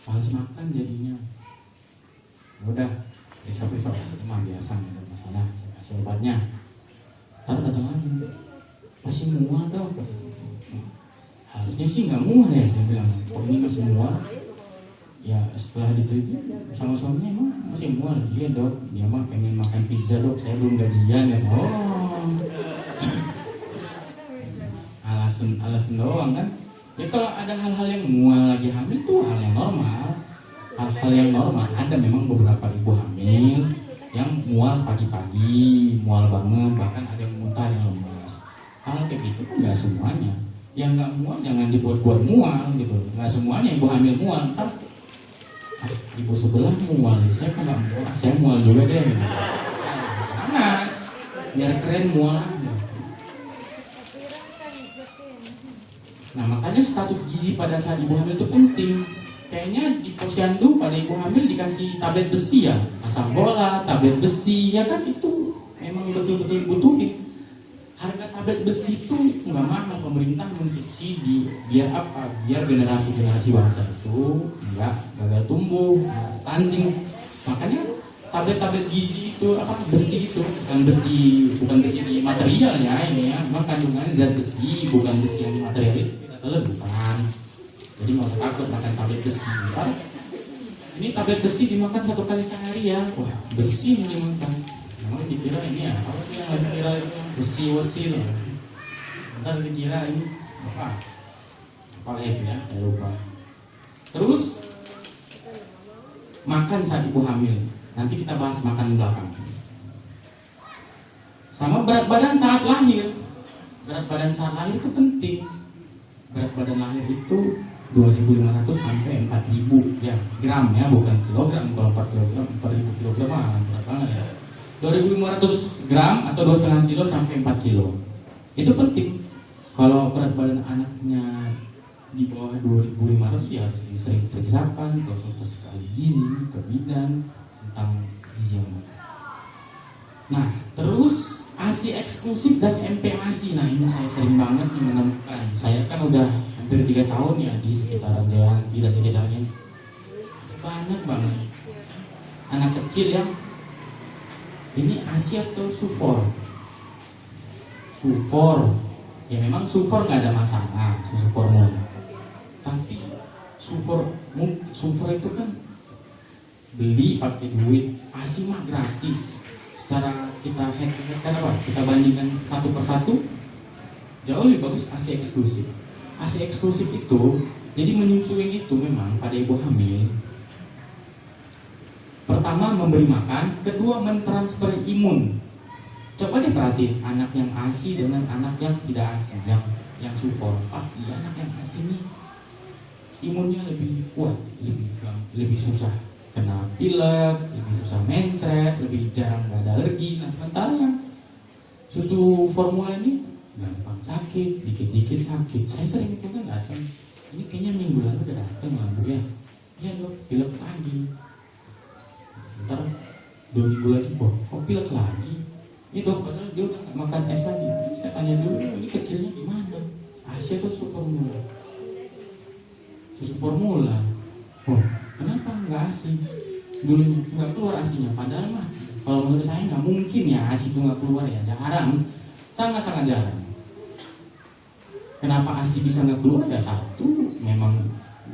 males makan jadinya. Udah, besok-besok itu mah biasa nggak ada masalah, saya kasih obatnya. Ntar datang lagi, masih mual dok. Harusnya sih nggak mual ya, saya bilang. Kok ini masih mual? Ya setelah diteliti sama suaminya emang masih mual. Iya dok, dia mah pengen makan pizza dok, saya belum gajian ya. Alasan doang kan. Ya kalau ada hal-hal yang mual lagi hamil tuh hal yang normal. Hal-hal yang normal. Ada memang beberapa ibu hamil yang mual pagi-pagi, mual banget, bahkan ada yang muntah, yang lemas. Hal kayak gitu kan nggak semuanya. Yang nggak mual jangan dibuat-buat mual gitu. Nggak semuanya ibu hamil mual. Ntar ibu sebelah mual, saya kan nggak mual, saya mual juga deh. Gitu. Jangan, biar keren mual aja. Nah makanya status gizi pada saat ibu hamil itu penting. Kayaknya di posyandu pada ibu hamil dikasih tablet besi ya, asam bola, tablet besi, ya kan itu memang betul-betul dibutuhin. Harga tablet besi itu nggak mahal, pemerintah mensubsidi biar apa? Biar generasi bangsa itu nggak gagal tumbuh, nggak tanding. Makanya tablet-tablet gizi itu apa? Besi itu bukan besi di materialnya ini ya, memang kandungan zat besi, bukan besi yang material itu bukan. Jadi nggak usah takut makan tablet besi. Ntar, ini tablet besi dimakan 1 kali sehari ya, wah besi ini dimakan. Memang dikira ini ya, apa sih yang lagi kira itu besi loh. Ntar dikira ini apa lagi ya, saya lupa. Terus makan saat ibu hamil. Nanti kita bahas makan belakang. Sama berat badan saat lahir. Berat badan saat lahir itu penting. Berat badan lahir itu 2.500 sampai 4.000 ya gram ya, bukan kilogram. Kalau 4 kilogram, 4.000 kilogram mah berat banget ya. 2.500 gram atau 2,5 kilo sampai 4 kilo. Itu penting. Kalau berat badan anaknya di bawah 2.500 ya harus sering periksakan, konsultasi ke ahli gizi, ke bidan tentang gizi yang baik. Nah, terus ASI eksklusif dan MPASI. Nah, ini saya sering banget nih menemukan. Saya kan udah hampir 3 tahun ya di sekitaran Jayanti dan sekitarnya. Banyak banget anak kecil yang ini ASI atau SUFOR. SUFOR, ya memang SUFOR nggak ada masalah, susu formula. Tapi SUFOR itu kan beli pakai duit, ASI mah gratis. Secara kita kan apa? Kita bandingkan satu per satu, jauh lebih bagus ASI eksklusif. ASI eksklusif itu, jadi menyusuin itu memang pada ibu hamil. Pertama memberi makan, kedua mentransfer imun. Coba deh perhatiin anak yang ASI dengan anak yang tidak ASI, yang SUFOR. Pasti anak yang ASI ini imunnya lebih kuat, lebih susah kena pilek, lebih susah mencret, lebih jarang nggak ada alergi. Nah sementara yang susu formula ini gampang sakit, dikit-dikit sakit. Saya sering itu kan datang, ini kayaknya minggu lalu udah datang lah bu ya. Iya dok, pilek lagi. Ntar 2 minggu lagi, kok pilek lagi? Ini dok, padahal dia udah gak makan es lagi. Saya tanya dulu, ini kecilnya gimana? ASI atau susu formula? Susu formula. Oh, kenapa nggak ASI? Dulunya nggak keluar ASInya. Padahal mah, kalau menurut saya nggak mungkin ya ASI itu nggak keluar ya. Jarang, sangat-sangat jarang. Kenapa ASI bisa nggak keluar? Ya satu, memang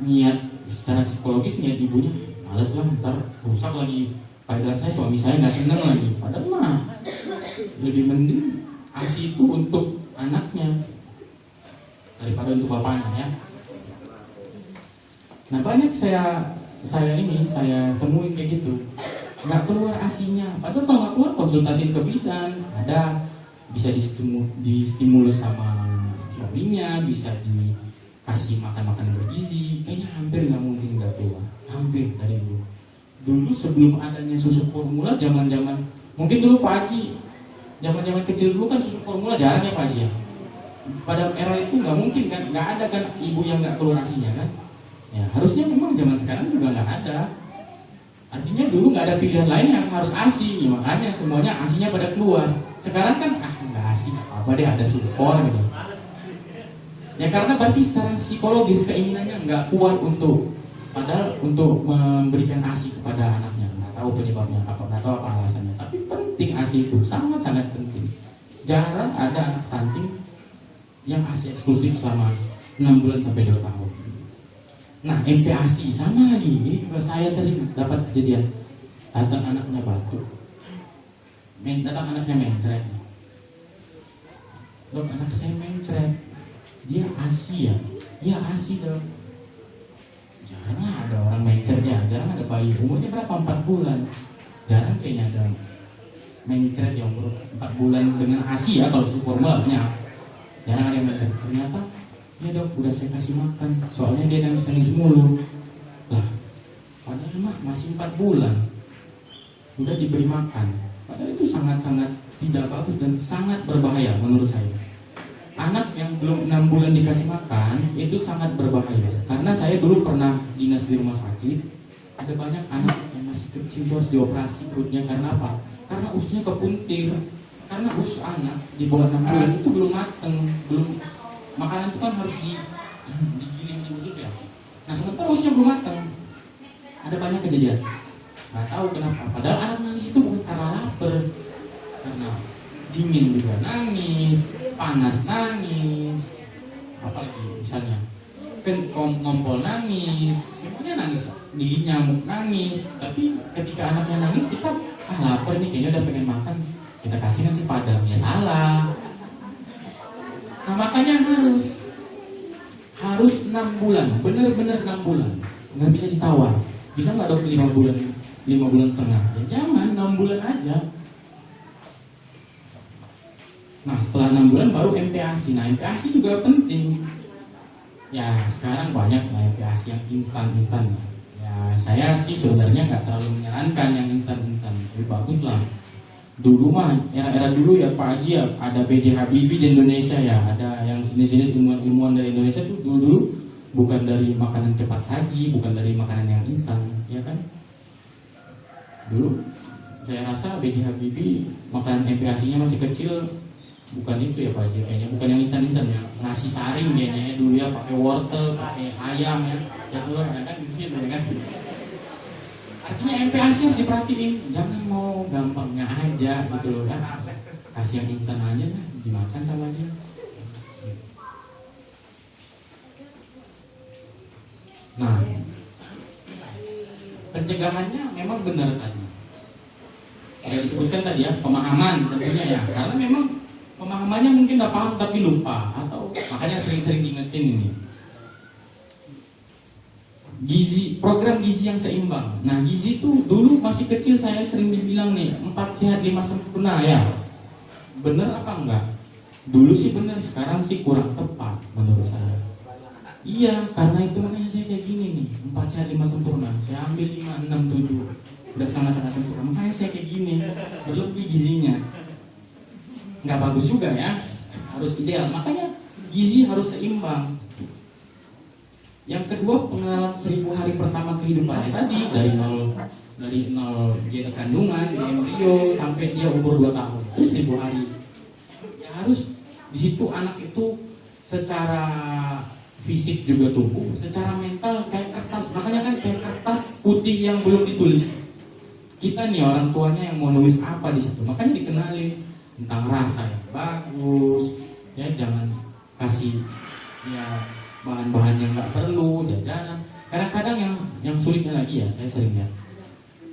niat secara psikologis niat ibunya males lah, ntar rusak lagi. Padahal suami saya nggak seneng lagi. Padahal mah lebih mending ASI itu untuk anaknya daripada untuk bapaknya ya. Nah banyak saya temuin kayak gitu, nggak keluar ASI-nya. Padahal kalau nggak keluar konsultasiin ke bidan, ada bisa distimulus sama suaminya, bisa dikasih makan bergizi. Kayaknya hampir nggak mungkin nggak keluar, hampir dari dulu. Dulu sebelum adanya susu formula, zaman mungkin dulu Pak Haji, zaman kecil dulu kan susu formula jarang ya Pak Haji ya. Pada era itu nggak mungkin kan, nggak ada kan ibu yang nggak keluar ASI-nya kan. Ya harusnya memang zaman sekarang juga nggak ada. Artinya dulu nggak ada pilihan lain yang harus ASI, ya, makanya semuanya ASI-nya pada keluar. Sekarang kan nggak ASI apa deh, ada support gitu. Ya karena berarti secara psikologis keinginannya nggak kuat untuk memberikan ASI kepada anaknya. Nggak tahu penyebabnya apa, nggak tahu apa alasannya. Tapi penting ASI itu, sangat penting. Jarang ada anak stunting yang ASI eksklusif selama 6 bulan sampai 2 tahun. Nah MPASI sama lagi, ini juga saya sering dapat kejadian. Datang anaknya batuk, datang anaknya mencret. Dok, anak saya mencret, dia ASI ya? Iya ASI dok. Jarang ada orang mencret ya, jarang ada bayi umurnya berapa, 4 bulan. Jarang kayaknya ada mencret yang umur 4 bulan dengan ASI ya, kalau itu formulanya. Jarang ada yang mencret. Ternyata ya dok, udah saya kasih makan, soalnya dia nangis mulu. Lah, padahal mah masih 4 bulan udah diberi makan. Padahal itu sangat-sangat tidak bagus dan sangat berbahaya menurut saya. Anak yang belum 6 bulan dikasih makan itu sangat berbahaya. Karena saya dulu pernah dinas di rumah sakit, ada banyak anak yang masih kecil harus dioperasi perutnya. Karena apa? Karena ususnya kepuntir. Karena usus anak di bawah 6 bulan itu belum mateng, makanan itu kan harus digiling di usus ya. Nah sementara ususnya belum matang, ada banyak kejadian. Nggak tahu kenapa. Padahal anak nangis itu bukan karena lapar, karena dingin juga nangis, panas nangis, apalagi misalnya kan ngompol nangis, semuanya nangis, gigi nyamuk nangis. Tapi ketika anaknya nangis, kita lapar nih, kayaknya udah pengen makan, kita kasih nasi padang. Ya salah. Nah makanya harus 6 bulan, bener-bener 6 bulan, nggak bisa ditawar. Bisa nggak dok 5 bulan setengah? Ya jangan, 6 bulan aja. Nah setelah 6 bulan baru MPASI. Nah MPASI juga penting. Ya sekarang banyak lah MPASI yang instan. Ya saya sih sebenarnya nggak terlalu menyarankan yang instan, lebih bagus lah. Dulu mah era dulu ya Pak Haji ya, ada B.J. Habibie di Indonesia ya, ada yang jenis-jenis ilmuwan dari Indonesia tuh dulu bukan dari makanan cepat saji, bukan dari makanan yang instan, ya kan? Dulu saya rasa B.J. Habibie makanan MPASI-nya masih kecil, bukan itu ya Pak Haji, kayaknya bukan yang instan ya, nasi saring kayaknya ya dulu ya, pakai wortel, pakai ayam ya telur ya kan gitu ya kan. Artinya MPASI harus diperhatiin, jangan mau gampangnya aja gitu loh kan. Kasih yang instan aja lah, dimakan sama dia. Nah, pencegahannya memang benar tadi. Ada disebutkan tadi ya, pemahaman tentunya ya. Karena memang pemahamannya mungkin udah paham tapi lupa, atau makanya sering-sering diingetin ini. Program gizi yang seimbang. Nah gizi itu dulu masih kecil saya sering dibilang nih 4 sehat 5 sempurna ya. Bener apa enggak? Dulu sih bener, sekarang sih kurang tepat menurut saya. Iya, karena itu makanya saya kayak gini nih, 4 sehat 5 sempurna. Saya ambil 5, 6, 7 udah sangat-sangat sempurna. Makanya saya kayak gini, berlebih gizinya. Nggak bagus juga ya, harus ideal. Makanya gizi harus seimbang. Yang kedua, pengenalan 1000 hari pertama kehidupannya tadi, dari nol dia kandungan, di embrio sampai dia umur 2 tahun, itu 1000 hari. Ya harus di situ anak itu secara fisik juga tumbuh, secara mental kayak kertas. Makanya kan kayak kertas putih yang belum ditulis. Kita nih orang tuanya yang mau nulis apa di situ, makanya dikenalin tentang rasa yang bagus, ya jangan kasih ya bahan-bahan yang nggak perlu, jajanan. Kadang-kadang yang sulitnya lagi ya, saya sering lihat,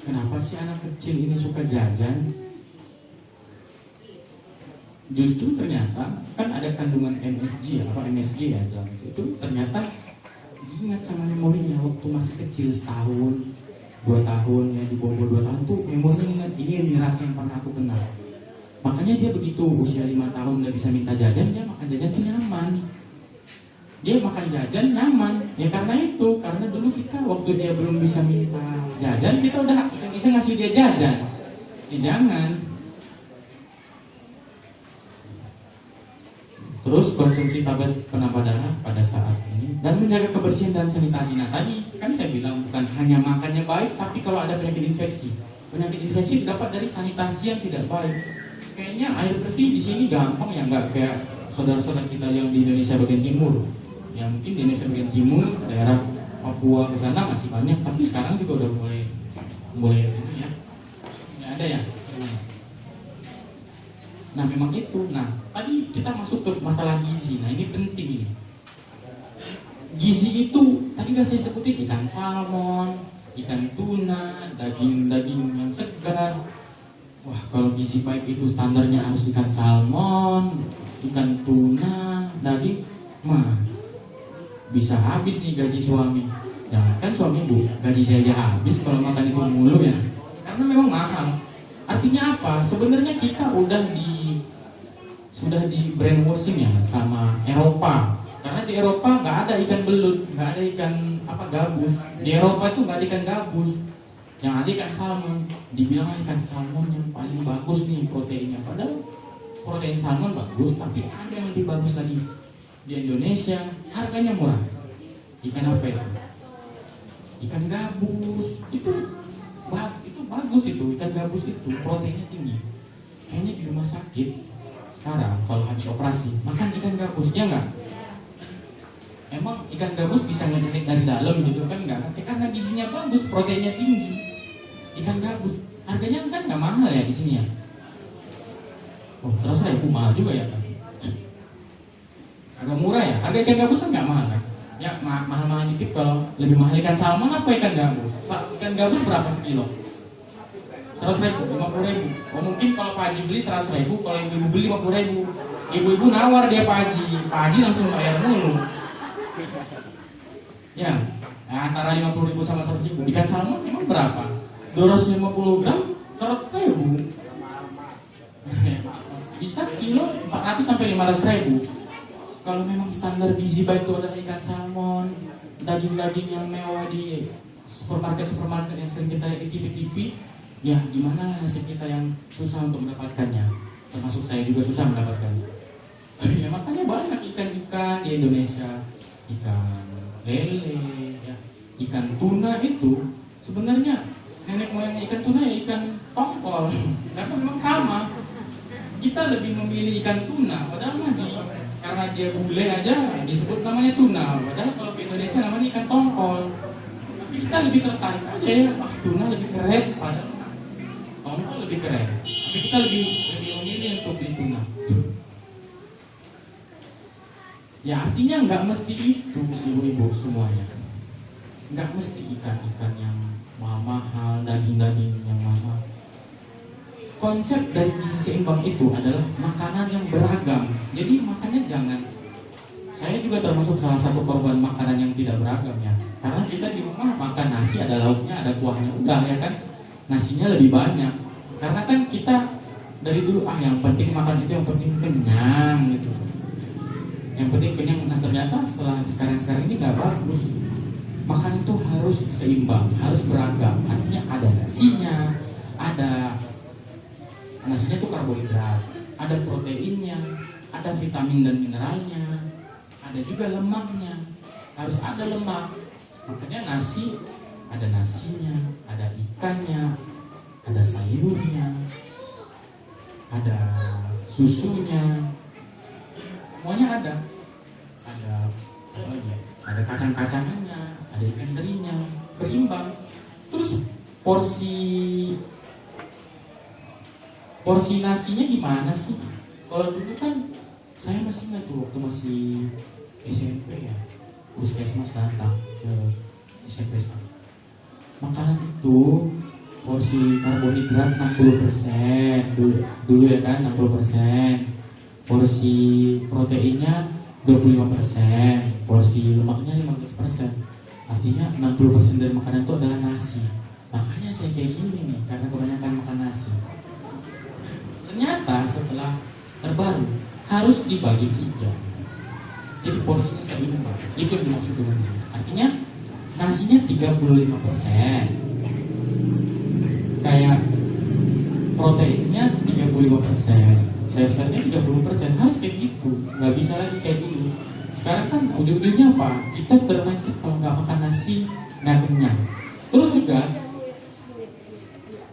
kenapa sih anak kecil ini suka jajan? Justru ternyata kan ada kandungan MSG ya dalam itu ternyata diingat sama memorinya waktu masih kecil, setahun 2 tahun ya, di bawah 2 tahun tuh memorinya ingat, ini rasa yang pernah aku kenal. Makanya dia begitu usia 5 tahun udah bisa minta jajan, dia makan jajan tuh nyaman. Dia makan jajan nyaman ya, karena itu, karena dulu kita waktu dia belum bisa minta jajan, kita udah bisa ngasih dia jajan. Jangan. Terus konsumsi tablet penambah darah pada saat ini dan menjaga kebersihan dan sanitasi. Nah tadi kan saya bilang bukan hanya makannya baik, tapi kalau ada penyakit infeksi dapat dari sanitasi yang tidak baik. Kayaknya air bersih di sini gampang ya, nggak kayak saudara-saudara kita yang di Indonesia bagian timur. Ya mungkin di Indonesia bagian timur, daerah Papua ke sana masih banyak, tapi sekarang juga udah mulai ini ya. Nggak ada ya. Nah memang itu. Nah tadi kita masuk ke masalah gizi. Nah ini penting ini. Gizi itu tadi udah saya sebutin, ikan salmon, ikan tuna, daging yang segar. Wah kalau gizi baik itu standarnya harus ikan salmon, ikan tuna, daging, mah bisa habis nih gaji suami. Jangankan suami bu, gaji saya aja habis kalau makan itu mulu ya. Karena memang mahal. Artinya apa? Sebenarnya kita udah di brainwashing ya sama Eropa. Karena di Eropa nggak ada ikan belut, nggak ada ikan gabus. Di Eropa itu nggak ada ikan gabus, yang ada ikan salmon. Dibilang ikan salmon yang paling bagus nih proteinnya. Padahal protein salmon bagus, tapi ada yang lebih bagus lagi. Di Indonesia harganya murah. Ikan apa itu? Ikan gabus. Itu bagus itu, ikan gabus itu proteinnya tinggi. Kayaknya di rumah sakit sekarang kalau habis operasi makan ikan gabus, ya enggak? Emang ikan gabus bisa ngecerit dari dalam gitu kan enggak? Karena gizinya bagus, proteinnya tinggi. Ikan gabus harganya kan nggak mahal ya di sini ya. Oh, 100.000 mahal juga ya kan? Agak murah ya. Harga ikan gabus kan nggak mahal kan? Ya mahal-mahal dikit. Kalau lebih mahal ikan salmon apa ikan gabus? Ikan gabus berapa sekilo? 100.000, 50.000. Oh mungkin kalau Pak Haji beli 100.000, kalau ibu-ibu beli 50.000. Ibu-ibu nawar dia Pak Haji langsung bayar mulu. Ya, antara 50.000 sama 100.000. Ikan salmon emang berapa? 250 gram 100.000. Bisa sekilo 400 sampai 500.000. Kalau memang standar gizi baik itu adalah ikan salmon, daging-daging yang mewah di supermarket yang sering kita lihat di TV, ya gimana nasib kita yang susah untuk mendapatkannya. Termasuk saya juga susah mendapatkannya. Ya makanya banyak ikan-ikan di Indonesia, ikan lele, ya, ikan tuna itu sebenarnya nenek moyang ikan tuna ya ikan tongkol, karena memang sama. Kita lebih memilih ikan tuna, padahal karena dia bule aja disebut namanya tuna, padahal kalau di Indonesia namanya ikan tongkol. Tapi kita lebih tertarik aja ya, tuna lebih keren, padahal tongkol lebih keren. Tapi kita lebih memilih untuk beli tuna. Ya artinya nggak mesti itu ibu-ibu semuanya. Nggak mesti ikan-ikan yang mahal-mahal, daging-daging yang mahal. Konsep dari gizi seimbang itu adalah makanan yang beragam. Jadi makannya jangan. Saya juga termasuk salah satu korban makanan yang tidak beragam ya. Karena kita di rumah makan nasi, ada lauknya, ada kuahnya, udah ya kan. Nasinya lebih banyak. Karena kan kita dari dulu yang penting makan itu, yang penting kenyang gitu. Yang penting kenyang. Nah ternyata setelah sekarang ini nggak bagus. Makan itu harus seimbang, harus beragam. Artinya ada nasinya, nasinya itu karbohidrat, ada proteinnya, ada vitamin dan mineralnya, ada juga lemaknya, harus ada lemak. Makanya nasi, ada nasinya, ada ikannya, ada sayurnya, ada susunya, semuanya ada kacang-kacangannya, ada ikan terinya, berimbang. Terus porsi nasinya gimana sih? Kalau dulu kan saya masih ingat tuh waktu masih SMP puskesmas datang ke SMP sana. Makanan itu porsi karbohidrat 60% dulu ya kan, 60%. Porsi proteinnya 25%, porsi lemaknya 15%. Artinya 60% dari makanan itu adalah nasi. Makanya saya kayak gini nih, karena kebanyakan makan nasi. Ternyata setelah terbaru harus dibagi 3. Jadi porsinya seimbang. Itu yang dimaksud dengan di sini. Artinya nasinya 35%. Kayak proteinnya 35%. Sayur-sayurnya 30%. Harus kayak gitu. Nggak bisa lagi kayak dulu. Sekarang kan ujung-ujungnya apa? Kita bermindset kalau nggak makan nasi nggak kenyang. Terus juga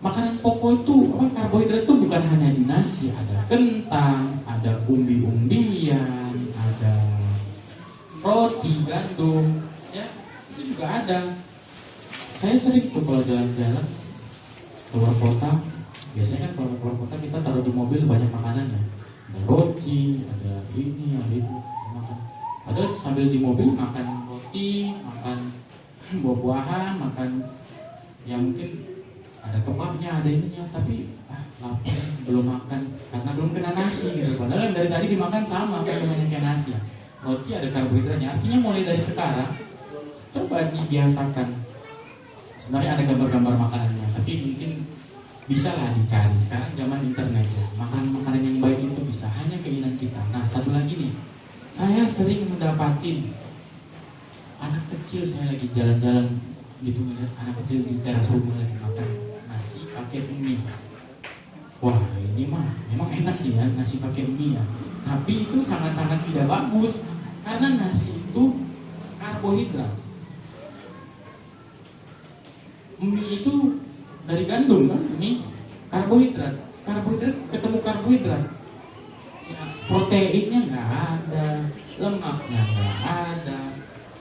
makanan pokok itu, karbohidrat itu bukan hanya di nasi, ada kentang, ada umbi-umbian, ada roti, gandum, ya itu juga ada. Saya sering tuh kalau jalan-jalan keluar kota, biasanya kan kalau keluar kota kita taruh di mobil banyak makanan ya, ada roti, ada ini, ada itu, makan. Padahal sambil di mobil makan roti, makan buah-buahan, makan ya mungkin ada kebabnya, ada ininya, tapi lapar belum makan karena belum kena nasi gitu. Padahal yang dari tadi dimakan sama kan dengan yang kayak nasi. Roti ada karbohidratnya. Artinya mulai dari sekarang coba dibiasakan. Sebenarnya ada gambar-gambar makanannya, tapi mungkin bisa lah dicari. Sekarang zaman internet ya, makanan yang baik itu bisa, hanya keinginan kita. Nah satu lagi nih, saya sering mendapatin anak kecil, saya lagi jalan-jalan gitu ngeliat anak kecil di teras rumah lagi makan nasi pakai mie. Wah ini mah memang enak sih ya nasi pakai mie ya, tapi itu sangat-sangat tidak bagus karena nasi itu karbohidrat. Mie itu dari gandum kan, mie karbohidrat ketemu karbohidrat ya, proteinnya nggak ada, lemaknya nggak ada.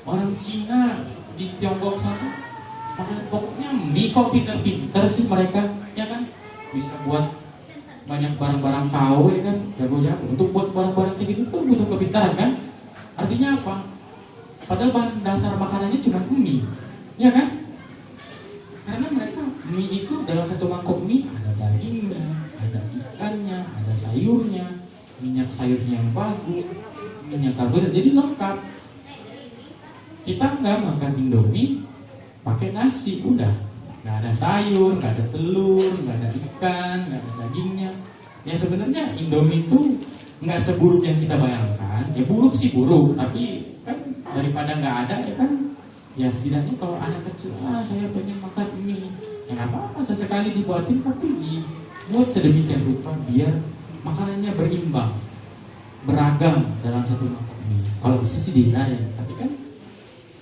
Orang Cina di Tiongkok sana makanan pokoknya mie, kok pinter-pinter sih mereka ya kan, bisa buat banyak barang-barang KW kan, jago-jago. Untuk buat barang-barang kayak gitu kan butuh kepintaran kan. Artinya apa? Padahal bahan dasar makanannya cuma mie ya kan, karena mereka mie itu dalam satu mangkok mie ada dagingnya, ada ikannya, ada sayurnya, minyak sayurnya yang bagus, minyak karbohidrat, jadi lengkap. Kita nggak makan Indomie pakai nasi, udah nggak ada sayur, nggak ada telur, nggak ada ikan, nggak ada dagingnya. Ya sebenarnya Indomie itu nggak seburuk yang kita bayangkan. Ya buruk sih buruk, tapi kan daripada nggak ada ya kan. Ya setidaknya kalau anak kecil, saya pengen makan mie, ya nggak apa-apa, sesekali dibuatin, tapi dibuat sedemikian rupa biar makanannya berimbang, beragam dalam satu mangkok mie. Kalau bisa sih dihindarin, tapi kan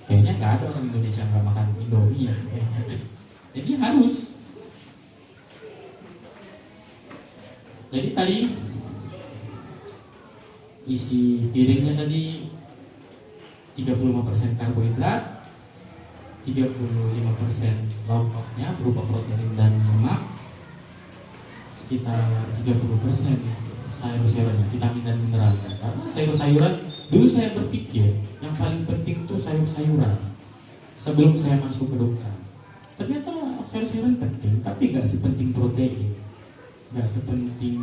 kayaknya nggak ada orang Indonesia nggak makan Indomie ya. Jadi harus. Jadi tadi isi piringnya tadi 35% karbohidrat, 35% lauk pauknya berupa protein dan lemak, sekitar 30% sayur-sayurannya, vitamin dan mineralnya. Karena sayur-sayuran dulu saya berpikir yang paling penting itu sayur-sayuran sebelum saya masuk ke dokter. Ternyata sayur-sayuran penting, tapi nggak sepenting protein, nggak sepenting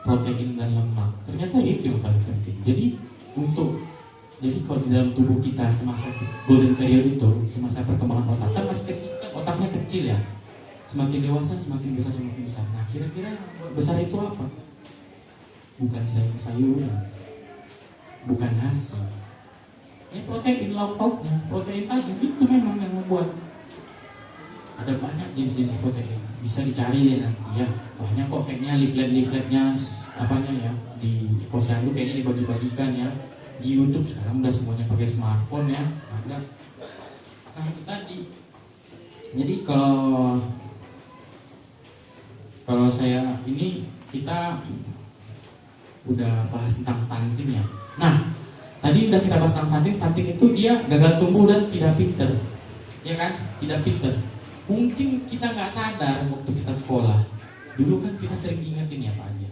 protein dan lemak. Ternyata itu yang paling penting. Jadi kalau di dalam tubuh kita semasa golden period itu, semasa perkembangan otak, kan masih kecil, otaknya kecil ya. Semakin dewasa semakin besar. Nah kira-kira besar itu apa? Bukan sayur-sayuran, bukan nasi. Ya protein, lauk pauknya, protein tadi itu memang yang membuat. Ada banyak jenis-jenis protein, bisa dicari deh nanti ya. Banyak kok kayaknya leafletnya apanya ya di posyandu kayaknya dibagi-bagikan ya. Di YouTube sekarang udah semuanya pakai smartphone ya, ada. Nah itu tadi. Jadi kalau saya ini kita udah bahas tentang stunting ya. Nah tadi udah kita bahas tentang stunting itu dia gagal tumbuh dan tidak pinter, ya kan? Tidak pinter. Mungkin kita nggak sadar waktu kita sekolah. Dulu kan kita sering diingetin ya Pak Haji,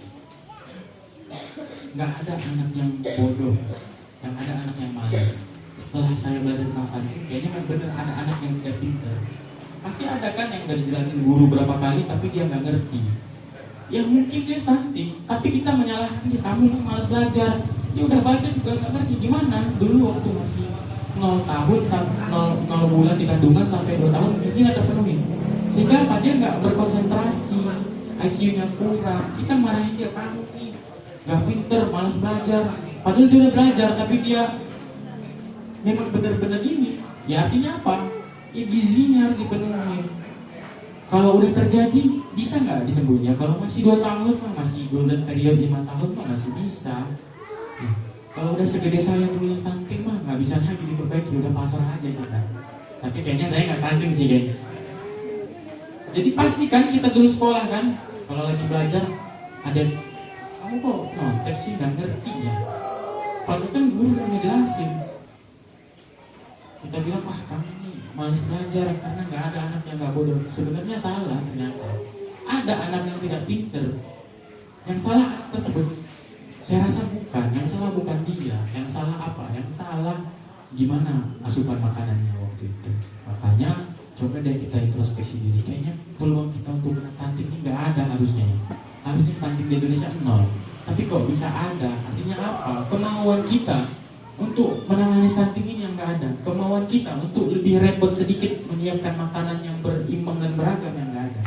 nggak ada anak yang bodoh, yang ada anak yang malas. Setelah saya belajar tentang stunting, kayaknya memang bener ada anak yang tidak pintar. Pasti ada kan yang udah dijelasin guru berapa kali tapi dia nggak ngerti. Ya mungkin dia stunting, tapi kita menyalahkan dia, kamu malas belajar. Dia udah baca juga nggak ngerti. Gimana? Dulu waktu masih 0 tahun sampai 0 bulan di kandungan sampai 2 tahun gizi nggak terpenuhi. Sehingga apa? Dia nggak berkonsentrasi, IQ-nya kurang. Kita marahin dia, kamu nih nggak pinter, malas belajar. Padahal dia udah belajar, tapi dia memang benar-benar ini. Ya artinya apa? Ya gizinya harus dipenuhi. Kalau udah terjadi, bisa nggak disembuhin? Ya kalau masih 2 tahun mah, masih golden period 5 tahun mah masih bisa. Ya, kalau udah segede saya dulu yang stunting mah nggak bisa lagi diperbaiki, udah pasrah aja kita. Tapi kayaknya saya nggak stunting sih kayaknya. Jadi pastikan kita dulu sekolah kan, kalau lagi belajar ada, kamu kok nontek sih nggak ngerti ya. Padahal kan guru udah ngejelasin. Kita bilang, kamu nih malas belajar karena nggak ada anak yang nggak bodoh. Sebenarnya salah ternyata. Ada anak yang tidak pinter. Yang salah anak tersebut. Saya rasa bukan. Yang salah bukan dia. Yang salah apa? Yang salah gimana asupan makanannya waktu itu. Makanya coba deh kita introspeksi diri. Kayaknya peluang kita untuk stunting ini nggak ada harusnya. Harusnya stunting di Indonesia 0. Tapi kok bisa ada? Artinya apa? Kemauan kita untuk menangani stunting ini yang nggak ada. Kemauan kita untuk lebih repot sedikit menyiapkan makanan yang berimbang dan beragam yang nggak ada.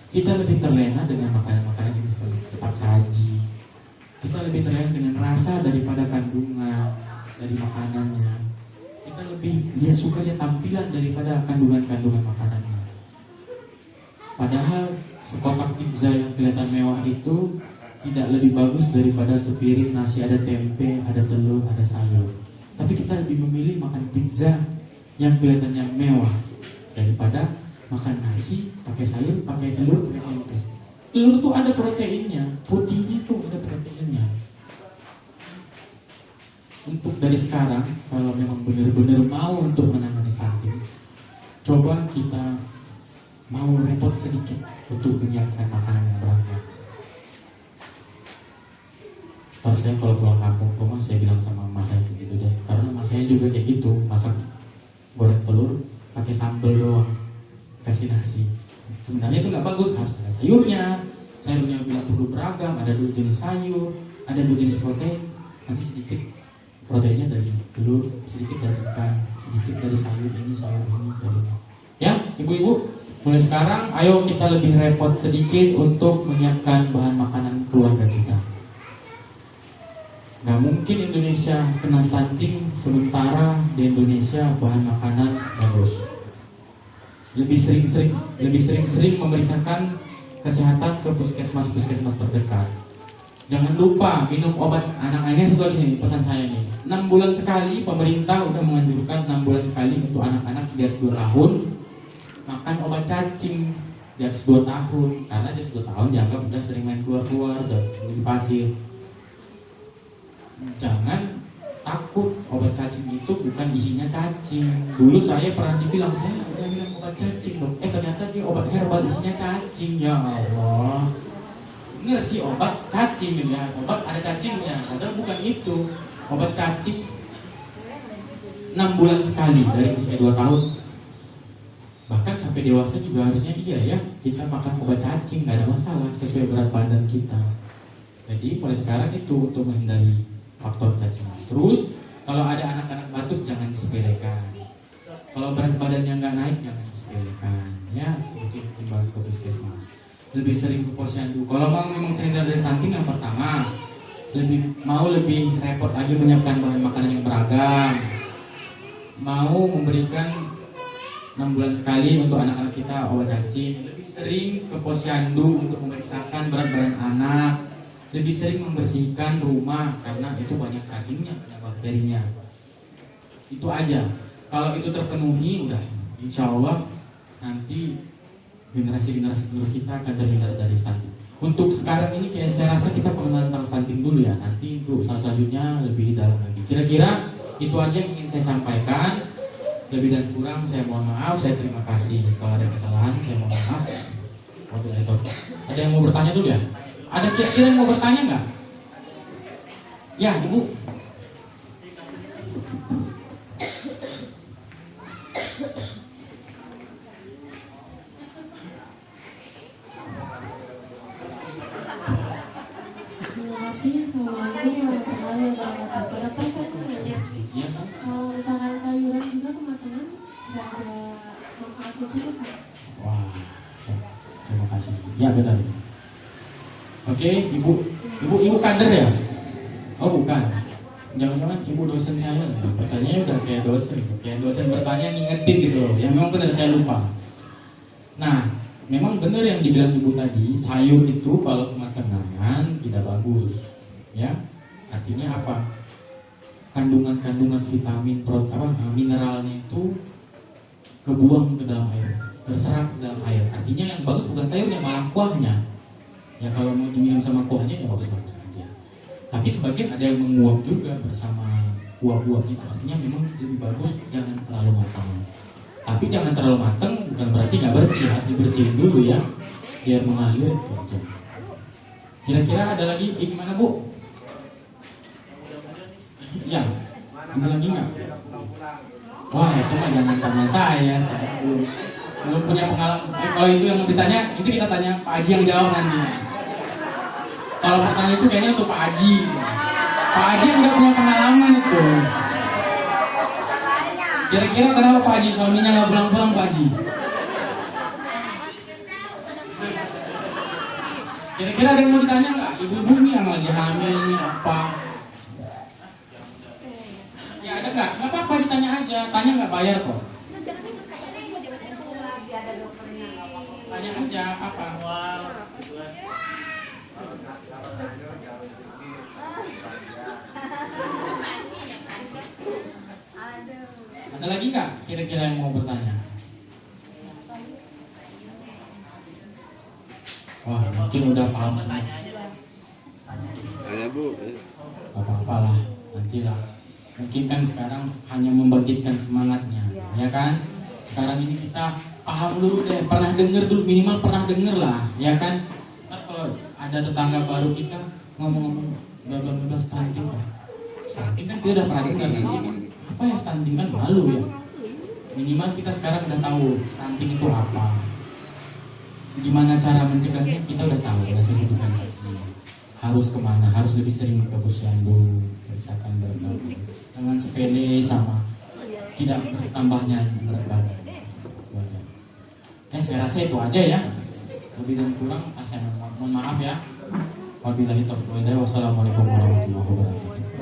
Kita lebih terlena dengan makanan-makanan ini cepat saji. Kita lebih terlena dengan rasa daripada kandungan dari makanannya. Kita lebih dia sukanya tampilan daripada kandungan-kandungan makanannya. Padahal sekotak pizza yang kelihatan mewah itu tidak lebih bagus daripada sepiring nasi ada tempe, ada telur, ada sayur. Tapi kita lebih memilih makan pizza yang kelihatannya mewah daripada makan nasi, pakai sayur, pakai telur, pakai tempe. Telur tuh ada proteinnya, putihnya tuh ada proteinnya. Untuk dari sekarang, kalau memang benar-benar mau untuk menangani stunting, coba kita mau repot sedikit untuk menyiapkan makanan yang beragam. Terus saya kalau pulang kampung ke rumah, saya bilang sama emak saya gitu deh, karena emak saya juga kayak gitu, masak goreng telur pakai sambal doang, kasih nasi. Sebenarnya itu nggak bagus, harus ada sayurnya. Sayurnya bilang perlu beragam, ada 2 jenis sayur, ada 2 jenis protein. Nanti sedikit proteinnya dari telur, sedikit dari ikan, sedikit dari sayur ini, sayur ini, sayur ini. Ya, ibu-ibu, mulai sekarang ayo kita lebih repot sedikit untuk menyiapkan bahan makanan keluarga kita. Nggak mungkin Indonesia kena stunting sementara di Indonesia bahan makanan bagus. Lebih sering memeriksakan kesehatan ke puskesmas terdekat. Jangan lupa minum obat anak. Ini satu lagi nih pesan saya nih. 6 bulan sekali pemerintah udah menganjurkan 6 bulan sekali untuk anak-anak di atas 2 tahun makan obat cacing di atas 2 tahun, karena di atas 2 tahun dianggap udah sering main keluar-keluar, udah di pasir. Jangan takut, obat cacing itu bukan isinya cacing. Dulu saya pernah dibilang, saya udah bilang obat cacing dong. Ternyata dia obat herbal isinya cacing. Ya Allah, bener sih obat cacing ya, obat ada cacingnya. Padahal bukan itu. Obat cacing 6 bulan sekali dari usia 2 tahun. Bahkan sampai dewasa juga harusnya iya ya, kita makan obat cacing, gak ada masalah sesuai berat badan kita. Jadi mulai sekarang itu untuk menghindari faktor cacing. Terus kalau ada anak-anak batuk jangan disepelekan. Kalau berat badannya nggak naik jangan disepelekan. Ya mungkin kembali ke puskesmas. Lebih sering ke posyandu. Kalau mau memang terhindar dari stunting, yang pertama lebih repot lagi menyiapkan bahan makanan yang beragam. Mau memberikan 6 bulan sekali untuk anak-anak kita obat cacing. Lebih sering ke posyandu untuk memeriksakan berat badan anak. Lebih sering membersihkan rumah karena itu banyak cacingnya, banyak bakterinya. Itu aja. Kalau itu terpenuhi, udah insya Allah nanti generasi-generasi penerus kita akan terhindar dari stunting. Untuk sekarang ini kayak saya rasa kita pengenalan tentang stunting dulu ya. Nanti untuk selanjutnya lebih dalam lagi. Kira-kira itu aja yang ingin saya sampaikan. Lebih dan kurang saya mohon maaf, saya terima kasih. Kalau ada kesalahan saya mohon maaf. Ada yang mau bertanya dulu ya? Ada kira-kira yang mau bertanya nggak? Ya, Ibu. Oke, ibu kader ya? Oh bukan. Jangan-jangan ibu dosen saya. Pertanyaannya udah kayak dosen bertanya ngingetin gitu loh. Yang memang benar saya lupa. Nah, memang benar yang dibilang ibu tadi, sayur itu kalau kematangan tidak bagus, ya. Artinya apa? Kandungan vitamin, mineralnya itu kebuang ke dalam air, terserap ke dalam air. Artinya yang bagus bukan sayurnya, malah kuahnya. Ya kalau mau diminum sama kuahnya ya bagus-bagus aja. Tapi sebagian ada yang menguap juga bersama kuah-kuah itu. Artinya memang lebih bagus jangan terlalu matang. Tapi jangan terlalu matang bukan berarti nggak bersih, harus dibersihin dulu ya, biar mengalir itu aja. Kira-kira ada lagi gimana Bu? Ya, ada lagi nggak? Wah itu mah jangan tanya saya belum punya pengalaman. Kalau itu yang mau ditanya, itu kita tanya Pak Haji yang jawab nanti. Kalau pertanyaan itu kayaknya untuk Pak Haji. Pak Haji udah punya pengalaman itu. Kira-kira kenapa Pak Haji suaminya nggak pulang-pulang Pak Haji? Kira-kira ada yang mau ditanya nggak? Ibu-ibu nih yang lagi hamil nih apa? Ya ada nggak? Nggak apa-apa ditanya aja. Tanya nggak bayar kok. Tanya aja apa? Ada lagi nggak kira-kira yang mau bertanya? Wah mungkin udah paham semua. Tanya Bu. Gak apa-apa lah, nantilah. Mungkin kan sekarang hanya membangkitkan semangatnya, ya kan? Sekarang ini kita paham dulu deh, pernah denger dulu, minimal pernah denger lah, ya kan? Ntar kalau ada tetangga baru kita ngomong-ngomong bla stunting, stunting kan kita udah pernah dengar nanti. Apa ya stunting kan malu ya. Minimal kita sekarang udah tahu stunting itu apa. Gimana cara mencegahnya kita udah tahu, udah saya sebutkan tadi. Harus kemana? Harus lebih sering ke posyandu, misalkan dengan sepele sama tidak bertambahnya berat badan. Saya rasa itu aja ya. Lebih dan kurang saya mohon maaf ya. Wabillahi taufiq wal hidayah. Wassalamualaikum warahmatullahi wabarakatuh.